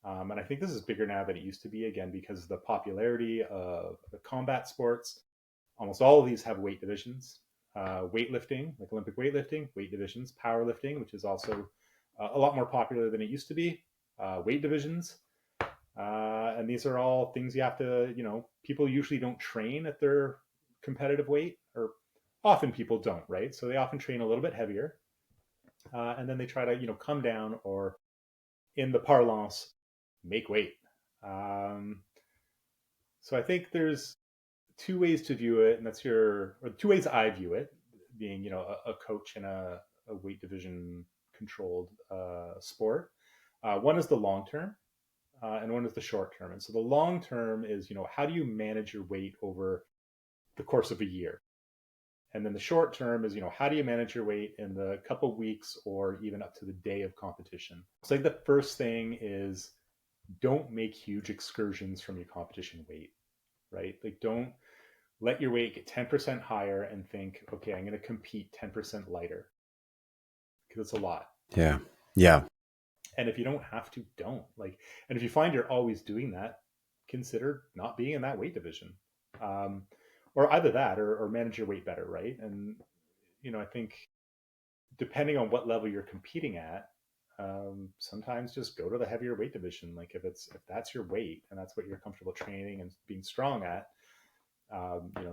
and I think this is bigger now than it used to be, again, because of the popularity of the combat sports. Almost all of these have weight divisions. Weightlifting, like Olympic weightlifting, weight divisions. Powerlifting, which is also a lot more popular than it used to be, weight divisions. And these are all things you have to, people usually don't train at their competitive weight, or often people don't, right? So they often train a little bit heavier, and then they try to, come down, or in the parlance, make weight. Um, so I think there's two ways to view it, and or two ways I view it, being, a coach in a weight division controlled sport. One is the long term, and one is the short term. And so the long term is, how do you manage your weight over the course of a year? And then the short term is, how do you manage your weight in the couple weeks or even up to the day of competition? So like the first thing is don't make huge excursions from your competition weight, right? Like don't let your weight get 10% higher and think, okay, I'm going to compete 10% lighter because it's a lot. Yeah. Yeah. And if you don't have to, don't. And if you find you're always doing that, consider not being in that weight division. Um, or either that or manage your weight better, right? And, I think depending on what level you're competing at, sometimes just go to the heavier weight division. Like if that's your weight and that's what you're comfortable training and being strong at,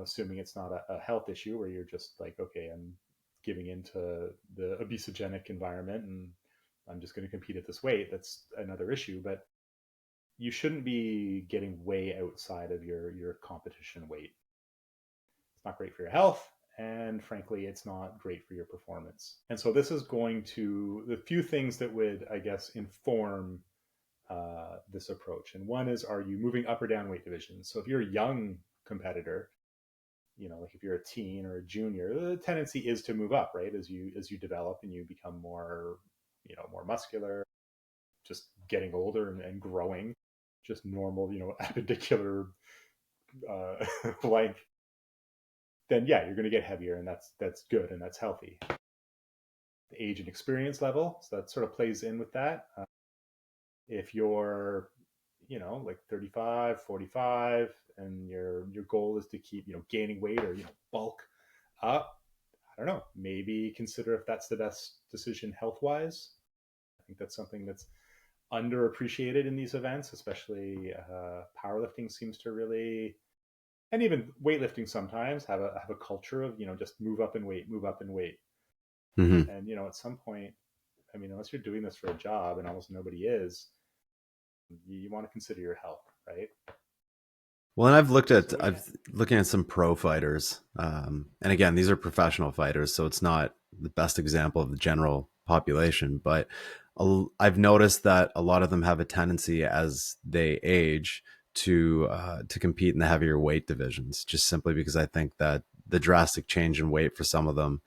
assuming it's not a health issue where you're just like, okay, I'm giving into the obesogenic environment and I'm just going to compete at this weight. That's another issue, but you shouldn't be getting way outside of your competition weight. It's not great for your health, and frankly, it's not great for your performance. And so this is going to the few things that would, I guess, inform this approach. And one is, are you moving up or down weight divisions? So if you're a young competitor, like if you're a teen or a junior, the tendency is to move up, right? As you develop and you become more, more muscular, just getting older and growing, just normal, appendicular length, then yeah, you're going to get heavier, and that's good and that's healthy. The age and experience level, so that sort of plays in with that. If you're, like 35, 45, and your goal is to keep, gaining weight or bulk up, I don't know, maybe consider if that's the best decision health wise. I think that's something that's underappreciated in these events, especially powerlifting seems to really, and even weightlifting sometimes have a culture of just move up in weight, move up in weight, Mm-hmm. and at some point, I mean, unless you're doing this for a job, and almost nobody is, you want to consider your health, right? Well, and So yeah, I've looking at some pro fighters, and again, these are professional fighters, so it's not the best example of the general population. But I've noticed that a lot of them have a tendency as they age to compete in the heavier weight divisions, just simply because I think that the drastic change in weight for some of them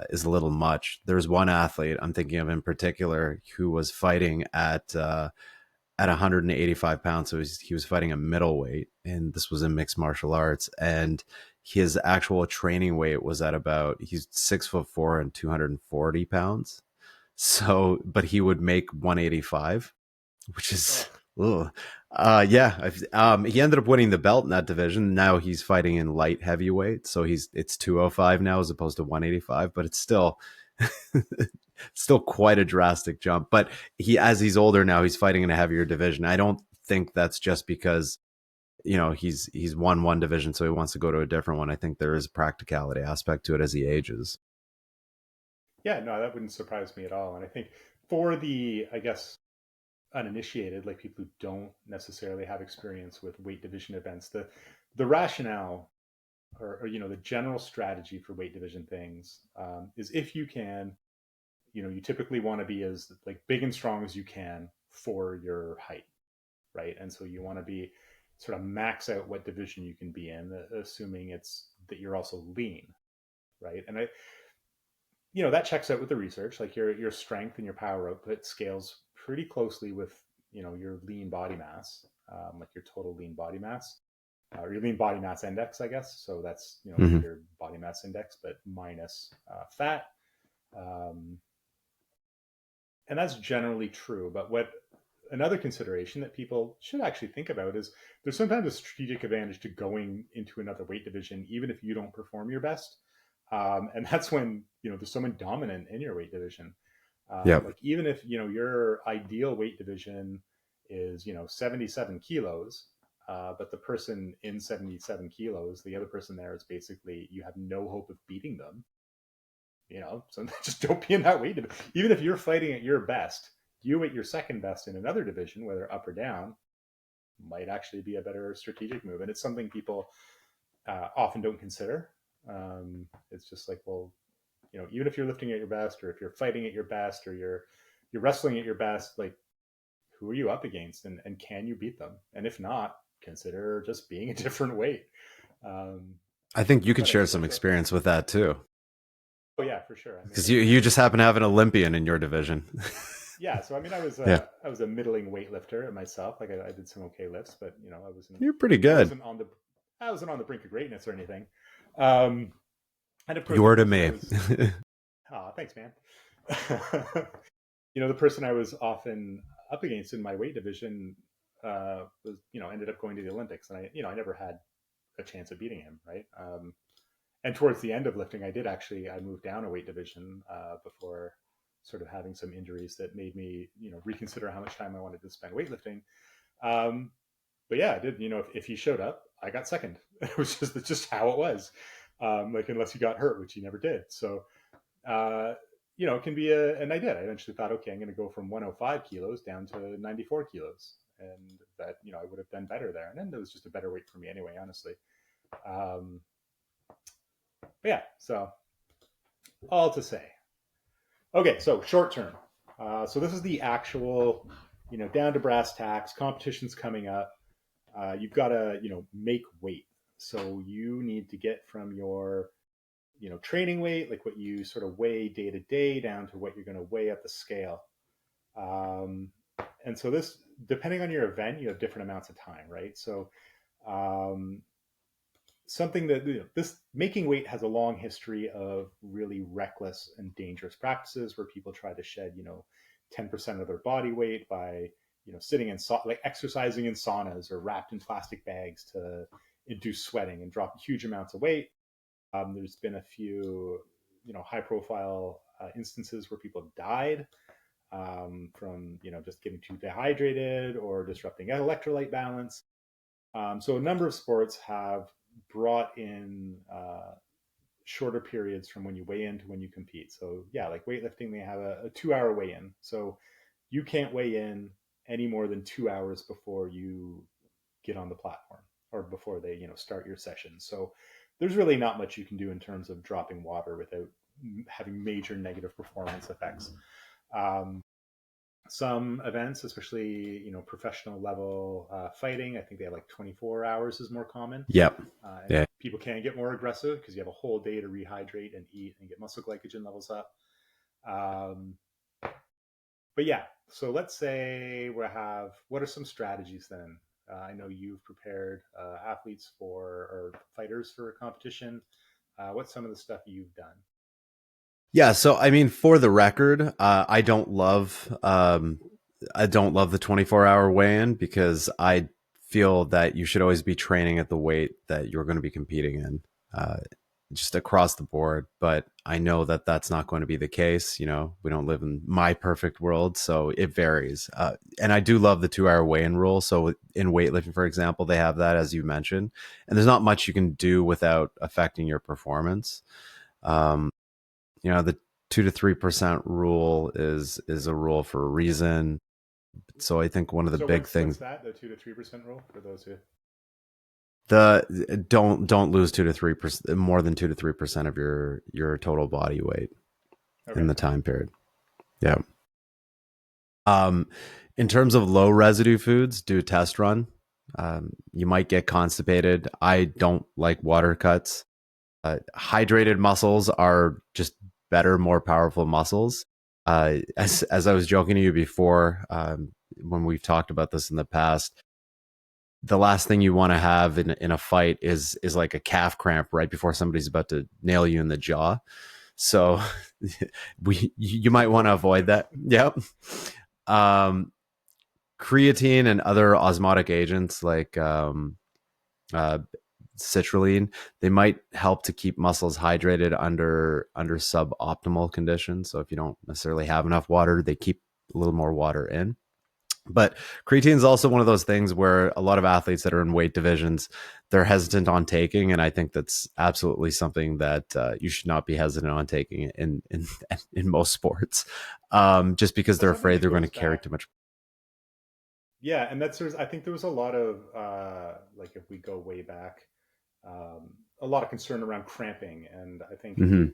is a little much. There's one athlete I'm thinking of in particular who was fighting at 185 pounds. So he was fighting a middleweight, and this was in mixed martial arts. And his actual training weight was at about, he's 6'4" and 240 pounds. So, but he would make 185, which is, ugh, ugh. Yeah. He ended up winning the belt in that division. Now he's fighting in light heavyweight. So it's 205 now as opposed to 185, but it's still, still quite a drastic jump. But as he's older now, he's fighting in a heavier division. I don't think that's just because he's won one division, so he wants to go to a different one. I think there is a practicality aspect to it as he ages. yeah, no, that wouldn't surprise me at all. And I think for the, I guess, uninitiated, like people who don't necessarily have experience with weight division events, the rationale or the general strategy for weight division things is if you can, you typically want to be as like big and strong as you can for your height, right? And so you want to be sort of max out what division you can be in, assuming it's that you're also lean, right? And that checks out with the research. Like your strength and your power output scales pretty closely with your lean body mass, like your total lean body mass, or your lean body mass index, I guess. So that's like Mm-hmm. your body mass index, but minus fat. Um, and that's generally true. But what another consideration that people should actually think about is there's sometimes a strategic advantage to going into another weight division, even if you don't perform your best. And that's when there's someone dominant in your weight division. Yep. Like even if your ideal weight division is 77 kilos, but the person in 77 kilos, the other person there is basically you have no hope of beating them. So just don't be in that weight division. Even if you're fighting at your best, you at your second best in another division, whether up or down, might actually be a better strategic move. And it's something people often don't consider. It's just like, well, even if you're lifting at your best, or if you're fighting at your best, or you're wrestling at your best, like who are you up against, and can you beat them? And if not, consider just being a different weight. Um, I think you could But I share think some there's a, experience with that too, oh yeah, for sure. I mean, because like you just happen to have an Olympian in your division. yeah. So I mean, Yeah, I was a middling weightlifter myself. Like I did some okay lifts, but you know, you're pretty I good. wasn't on the I wasn't on the brink of greatness or anything. Um, and of course, You the were to person I me. was, oh, thanks, man. You know, the person I was often up against in my weight division was, you know, ended up going to the Olympics, and I never had a chance of beating him, right? And towards the end of lifting, I moved down a weight division before sort of having some injuries that made me, you know, reconsider how much time I wanted to spend weightlifting. Um, but yeah, I did. You know, if he showed up, I got second. It was just how it was. Like unless he got hurt, which he never did. So uh, you know, it can be and I did. I eventually thought, okay, I'm going to go from 105 kilos down to 94 kilos, and that, you know, I would have done better there. And then it was just a better weight for me anyway, honestly. Um, but yeah, so all to say, okay, so short term. So this is the actual, you know, down to brass tacks. Competition's coming up. You've got to, you know, make weight. So you need to get from your, you know, training weight, like what you sort of weigh day to day, down to what you're going to weigh at the scale. Um, and so this, depending on your event, you have different amounts of time, right? So um, something that, you know, this making weight has a long history of really reckless and dangerous practices where people try to shed, you know, 10% of their body weight by, you know, sitting in like exercising in saunas or wrapped in plastic bags to induce sweating and drop huge amounts of weight. There's been a few, you know, high profile instances where people have died from, you know, just getting too dehydrated or disrupting electrolyte balance. So a number of sports have brought in shorter periods from when you weigh in to when you compete. So yeah, like weightlifting, they have a 2 hour weigh in. So you can't weigh in any more than 2 hours before you get on the platform or before they, you know, start your session. So there's really not much you can do in terms of dropping water without having major negative performance effects. Um, some events, especially, you know, professional level fighting, I think they have like 24 hours is more common. Yep. And Yeah. people can get more aggressive because you have a whole day to rehydrate and eat and get muscle glycogen levels up. Um, but yeah, so let's say we have, what are some strategies then? I know you've prepared athletes for, or fighters for a competition. What's some of the stuff you've done? Yeah. So, I mean, for the record, I don't love the 24-hour weigh-in because I feel that you should always be training at the weight that you're going to be competing in, uh, just across the board. But I know that that's not going to be the case. You know, we don't live in my perfect world, so it varies. And I do love the 2-hour weigh-in rule. So in weightlifting, for example, they have that, as you mentioned, and there's not much you can do without affecting your performance. Um, you know, the 2 to 3% rule is a rule for a reason. So I think one of the So big what's things, that? The 2 to 3% rule for those who? the don't lose 2 to 3% more than 2 to 3% of your total body weight in Okay. the time period. Yeah. Um, in terms of low residue foods, do a test run. You might get constipated. I don't like water cuts. Hydrated muscles are just better, more powerful muscles. As I was joking to you before, when we've talked about this in the past, the last thing you want to have in a fight is like a calf cramp right before somebody's about to nail you in the jaw. So you It's might want to important. avoid that. Yep. Um, creatine and other osmotic agents like uh, citrulline, they might help to keep muscles hydrated under suboptimal conditions. So if you don't necessarily have enough water, they keep a little more water in. But creatine is also one of those things where a lot of athletes that are in weight divisions, they're hesitant on taking, and I think that's absolutely something that you should not be hesitant on taking in most sports, just because Well, they're something afraid that they're going to goes carry back, too much. yeah, and that's, there's, I think there was a lot of like if we go way back, a lot of concern around cramping, and I think, Mm-hmm.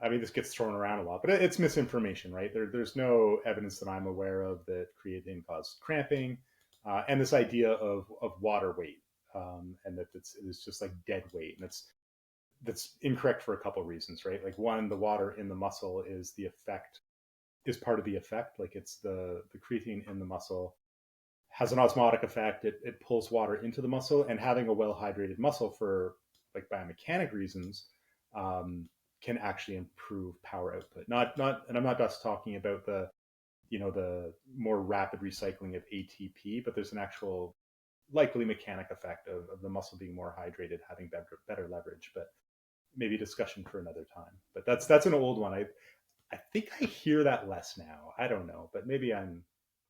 I mean, this gets thrown around a lot, but it's misinformation, right? There's no evidence that I'm aware of that creatine causes cramping, and this idea of water weight, and that it's just like dead weight, and it's that's incorrect for a couple of reasons, right? Like one, the water in the muscle is part of the effect. Like it's the creatine in the muscle has an osmotic effect. It pulls water into the muscle, and having a well hydrated muscle for like biomechanic reasons can actually improve power output. And I'm not just talking about the more rapid recycling of ATP, but there's an actual likely mechanic effect of the muscle being more hydrated, having better leverage. But maybe discussion for another time. But that's an old one. I think I hear that less now. I don't know, but maybe I'm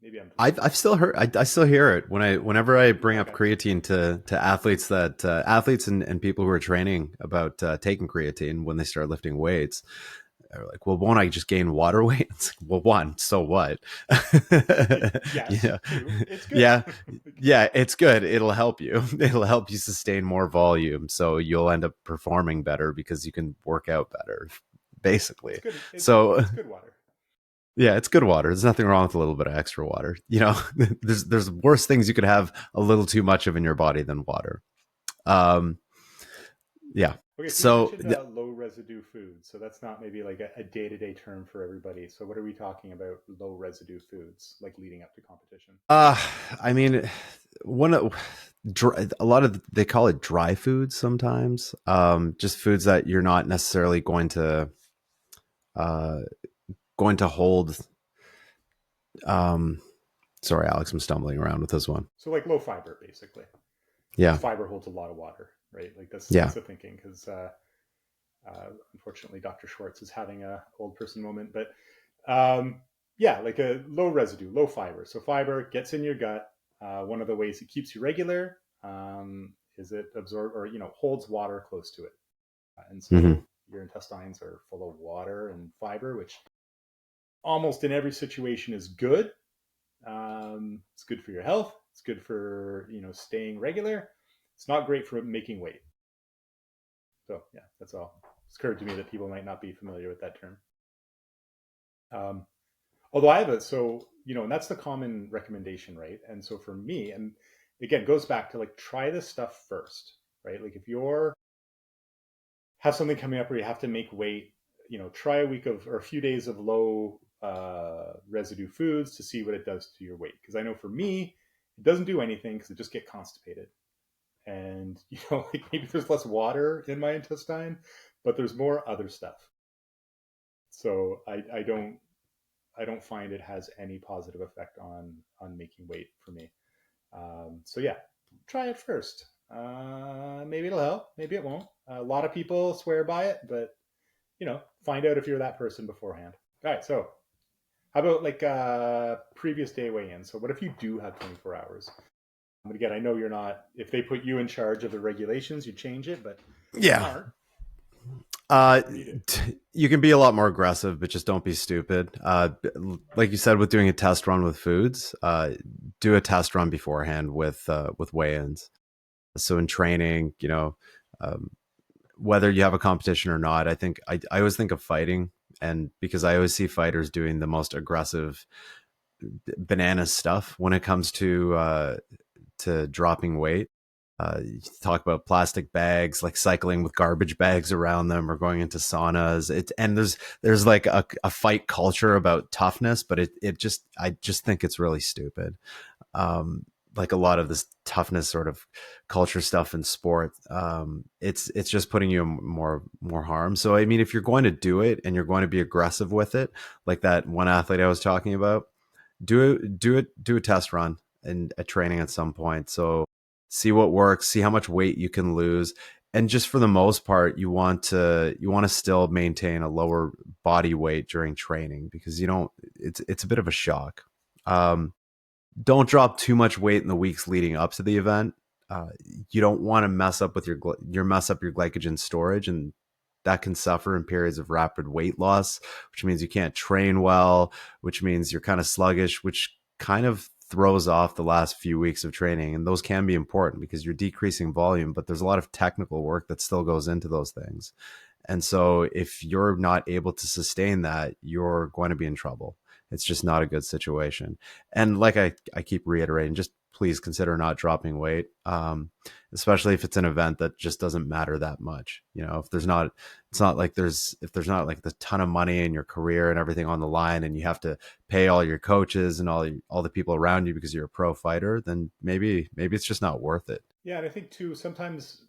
totally I've wrong. still heard I still hear it whenever I bring up Okay. creatine to athletes that athletes and people who are training about taking creatine when they start lifting weights. They're like, well, won't I just gain water weight? It's like, well, one, so what? Yes, Yeah, two. It's good. yeah, yeah. It's good. It'll help you. It'll help you sustain more volume, so you'll end up performing better because you can work out better, It's basically. good. So It's good water. yeah, it's good water. There's nothing wrong with a little bit of extra water. There's worse things you could have a little too much of in your body than water. Um, yeah. Okay, so you So mentioned low residue foods. So that's not maybe like a day-to-day term for everybody. So what are we talking about? Low residue foods, like leading up to competition. uh I mean one of a lot of they call it dry foods sometimes. Just foods that you're not necessarily uh going to hold um sorry, Alex, I'm stumbling around with this one. So like low fiber, basically, because Yeah. fiber holds a lot of water, right? Like Yeah. that's the thinking. Because unfortunately, Dr. Schwartz is having a old person moment, but yeah, like a low residue, low fiber. So fiber gets in your gut. One of the ways it keeps you regular is it absorb or holds water close to it, and Hmm. so your intestines are full of water and fiber, which almost in every situation is good. It's good for your health. It's good for staying regular. It's not great for making weight. So yeah, that's all. It's occurred to me that people might not be familiar with that term. Um, Although I have it, so and that's the common recommendation, right? And so for me, and again, it goes back to like try this stuff first, right? Like if you're have something coming up where you have to make weight, try a week of or a few days of low residue foods to see what it does to your weight. Because I know for me, it doesn't do anything because I just get constipated, and like maybe there's less water in my intestine, but there's more other stuff. So I don't find it has any positive effect on making weight for me. So yeah, try it first. Maybe it'll help. Maybe it won't. A lot of people swear by it, but find out if you're that person beforehand. All right. So how about like previous day weigh-in? So what if you do have 24 hours? But again, I know you're not. If they put you in charge of the regulations, you change it. But if you Yeah. aren't, Uh, what do you do? you can be a lot more aggressive, but just don't be stupid. Like you said, with doing a test run with foods, do a test run beforehand with weigh-ins. So in training, um, whether you have a competition or not, I think I always think of fighting, and because I always see fighters doing the most aggressive banana stuff when it comes to dropping weight. You talk about plastic bags, like cycling with garbage bags around them, or going into saunas. And there's like a fight culture about toughness, but it just I just think it's really stupid. Like a lot of this toughness sort of culture stuff in sport, it's just putting you in more harm. So I mean, if you're going to do it and you're going to be aggressive with it, like that one athlete I was talking about, do a test run and a training at some point. So see what works, see how much weight you can lose. And just for the most part, you want to still maintain a lower body weight during training, because you don't it's a bit of a shock. Um, don't drop too much weight in the weeks leading up to the event. You don't want to mess up with your glycogen storage, and that can suffer in periods of rapid weight loss, which means you can't train well, which means you're kind of sluggish, which kind of throws off the last few weeks of training. And those can be important because you're decreasing volume, but there's a lot of technical work that still goes into those things. And so if you're not able to sustain that, you're going to be in trouble. It's just not a good situation. And like I keep reiterating, just please consider not dropping weight. Especially if it's an event that just doesn't matter that much. If there's not, it's not like if there's not like the ton of money in your career and everything on the line, and you have to pay all your coaches and all the people around you because you're a pro fighter, then maybe it's just not worth it. Yeah, and I think too sometimes,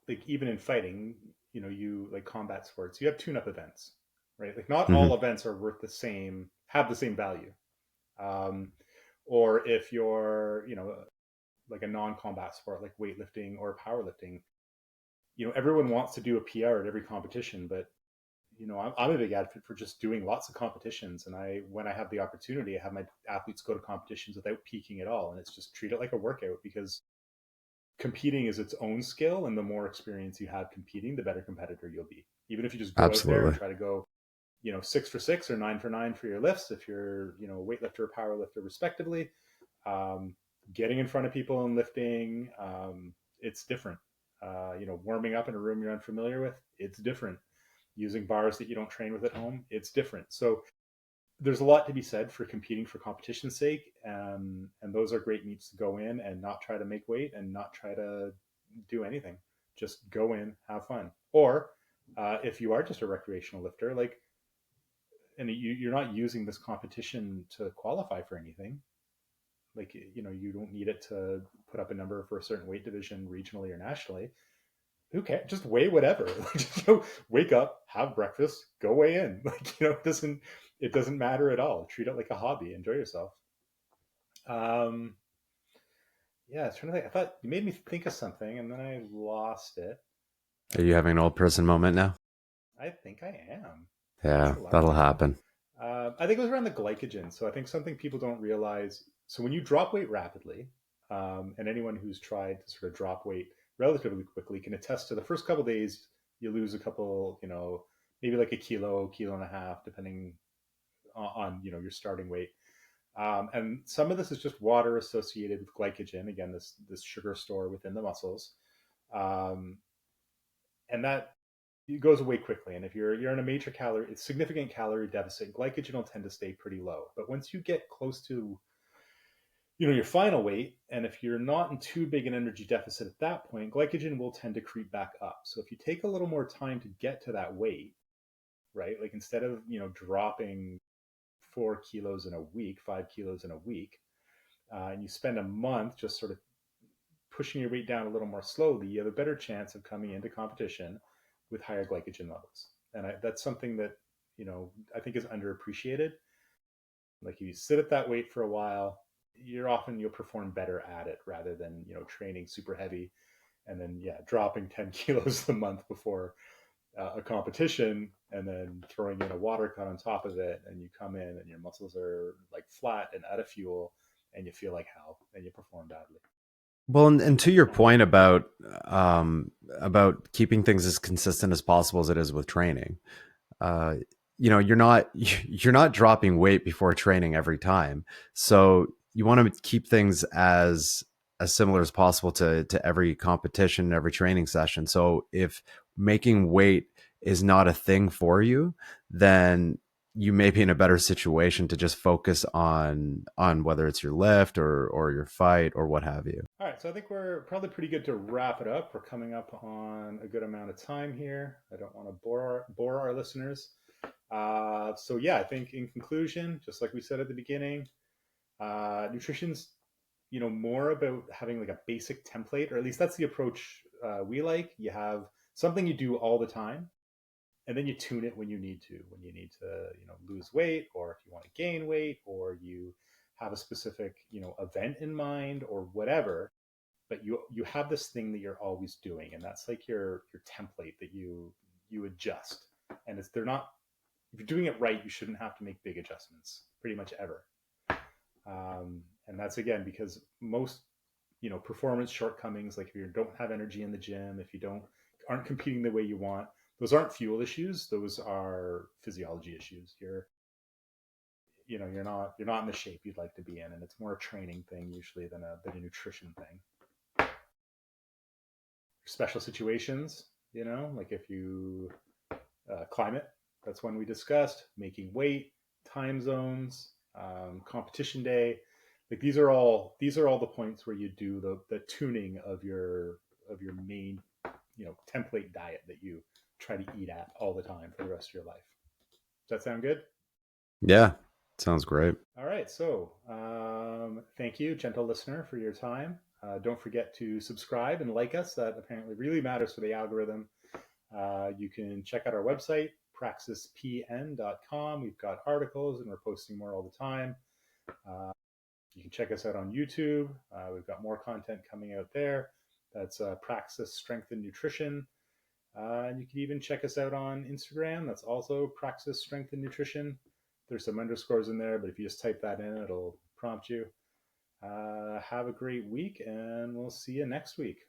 like even in fighting, you like combat sports, you have tune-up events, right? Like not Mm-hmm. all events are worth the same, have the same value. Um, or if you're, like a non-combat sport like weightlifting or powerlifting, everyone wants to do a PR at every competition, but I'm a big advocate for just doing lots of competitions. And when I have the opportunity, I have my athletes go to competitions without peaking at all, and it's just treat it like a workout, because competing is its own skill, and the more experience you have competing, the better competitor you'll be. Even if you just go out there and Absolutely. try to go, 6 for 6 or 9 for 9 for your lifts, if you're a weightlifter or power lifter respectively, um, getting in front of people and lifting, it's different. Warming up in a room you're unfamiliar with, it's different. Using bars that you don't train with at home, it's different. So there's a lot to be said for competing for competition's sake, and those are great meets to go in and not try to make weight and not try to do anything. Just go in, have fun. Or if you are just a recreational lifter, like, and you're not using this competition to qualify for anything, like, you don't need it to put up a number for a certain weight division regionally or nationally. Who cares? Just weigh whatever. Just wake up, have breakfast, go weigh in. Like, it doesn't matter at all. Treat it like a hobby. Enjoy yourself. Um, yeah, I was trying to think. I thought you made me think of something, and then I lost it. Are you having Um, an old person moment now? I think I am. That's Yeah, that'll alarming. happen. I think it was around the glycogen. So I think something people don't realize. So when you drop weight rapidly, and anyone who's tried to sort of drop weight relatively quickly can attest to the first couple of days, you lose a couple, maybe like a kilo, kilo and a half, depending on your starting weight. And some of this is just water associated with glycogen. Again, this sugar store within the muscles, um, and that it goes away quickly. And if you're in a major significant calorie deficit, glycogen will tend to stay pretty low. But once you get close to your final weight, and if you're not in too big an energy deficit at that point, glycogen will tend to creep back up. So if you take a little more time to get to that weight, right? Like instead of dropping 4 kilos in a week, 5 kilos in a week, and you spend a month just sort of pushing your weight down a little more slowly, you have a better chance of coming into competition with higher glycogen levels. And that's something that I think is underappreciated. Like if you sit at that weight for a while, you'll perform better at it rather than training super heavy and then dropping 10 kilos a month before a competition, and then throwing in a water cut on top of it, and you come in and your muscles are like flat and out of fuel, and you feel like hell and you perform badly. Well, and to your point about keeping things as consistent as possible as it is with training, uh, you're not dropping weight before training every time. So you want to keep things as similar as possible to every competition, every training session. So if making weight is not a thing for you, then you may be in a better situation to just focus on whether it's your lift or your fight or what have you. All right, so I think we're probably pretty good to wrap it up. We're coming up on a good amount of time here. I don't want to bore our listeners. So yeah, I think in conclusion, just like we said at the beginning, nutrition's more about having like a basic template, or at least that's the approach we like. You have something you do all the time, and then you tune it when you need to lose weight, or if you want to gain weight, or you have a specific event in mind or whatever. But you have this thing that you're always doing, and that's like your template that you adjust. And it's they're not if you're doing it right, you shouldn't have to make big adjustments pretty much ever. And that's again because most performance shortcomings, like if you don't have energy in the gym, if you don't aren't competing the way you want, those aren't fuel issues, those are physiology issues. You're not in the shape you'd like to be in, and it's more a training thing usually than a nutrition thing. Special situations, like if you climate, that's one we discussed, making weight, time zones, competition day. Like these are all the points where you do the tuning of your main template diet that you try to eat at all the time for the rest of your life. Does that sound good? Yeah, sounds great. All right. So thank you, gentle listener, for your time. Don't forget to subscribe and like us. That apparently really matters for the algorithm. You can check out our website, praxispn.com. We've got articles and we're posting more all the time. You can check us out on YouTube. We've got more content coming out there. That's Praxis Strength and Nutrition. And you can even check us out on Instagram. That's also Praxis Strength and Nutrition. There's some underscores in there, but if you just type that in, it'll prompt you. Have a great week, and we'll see you next week.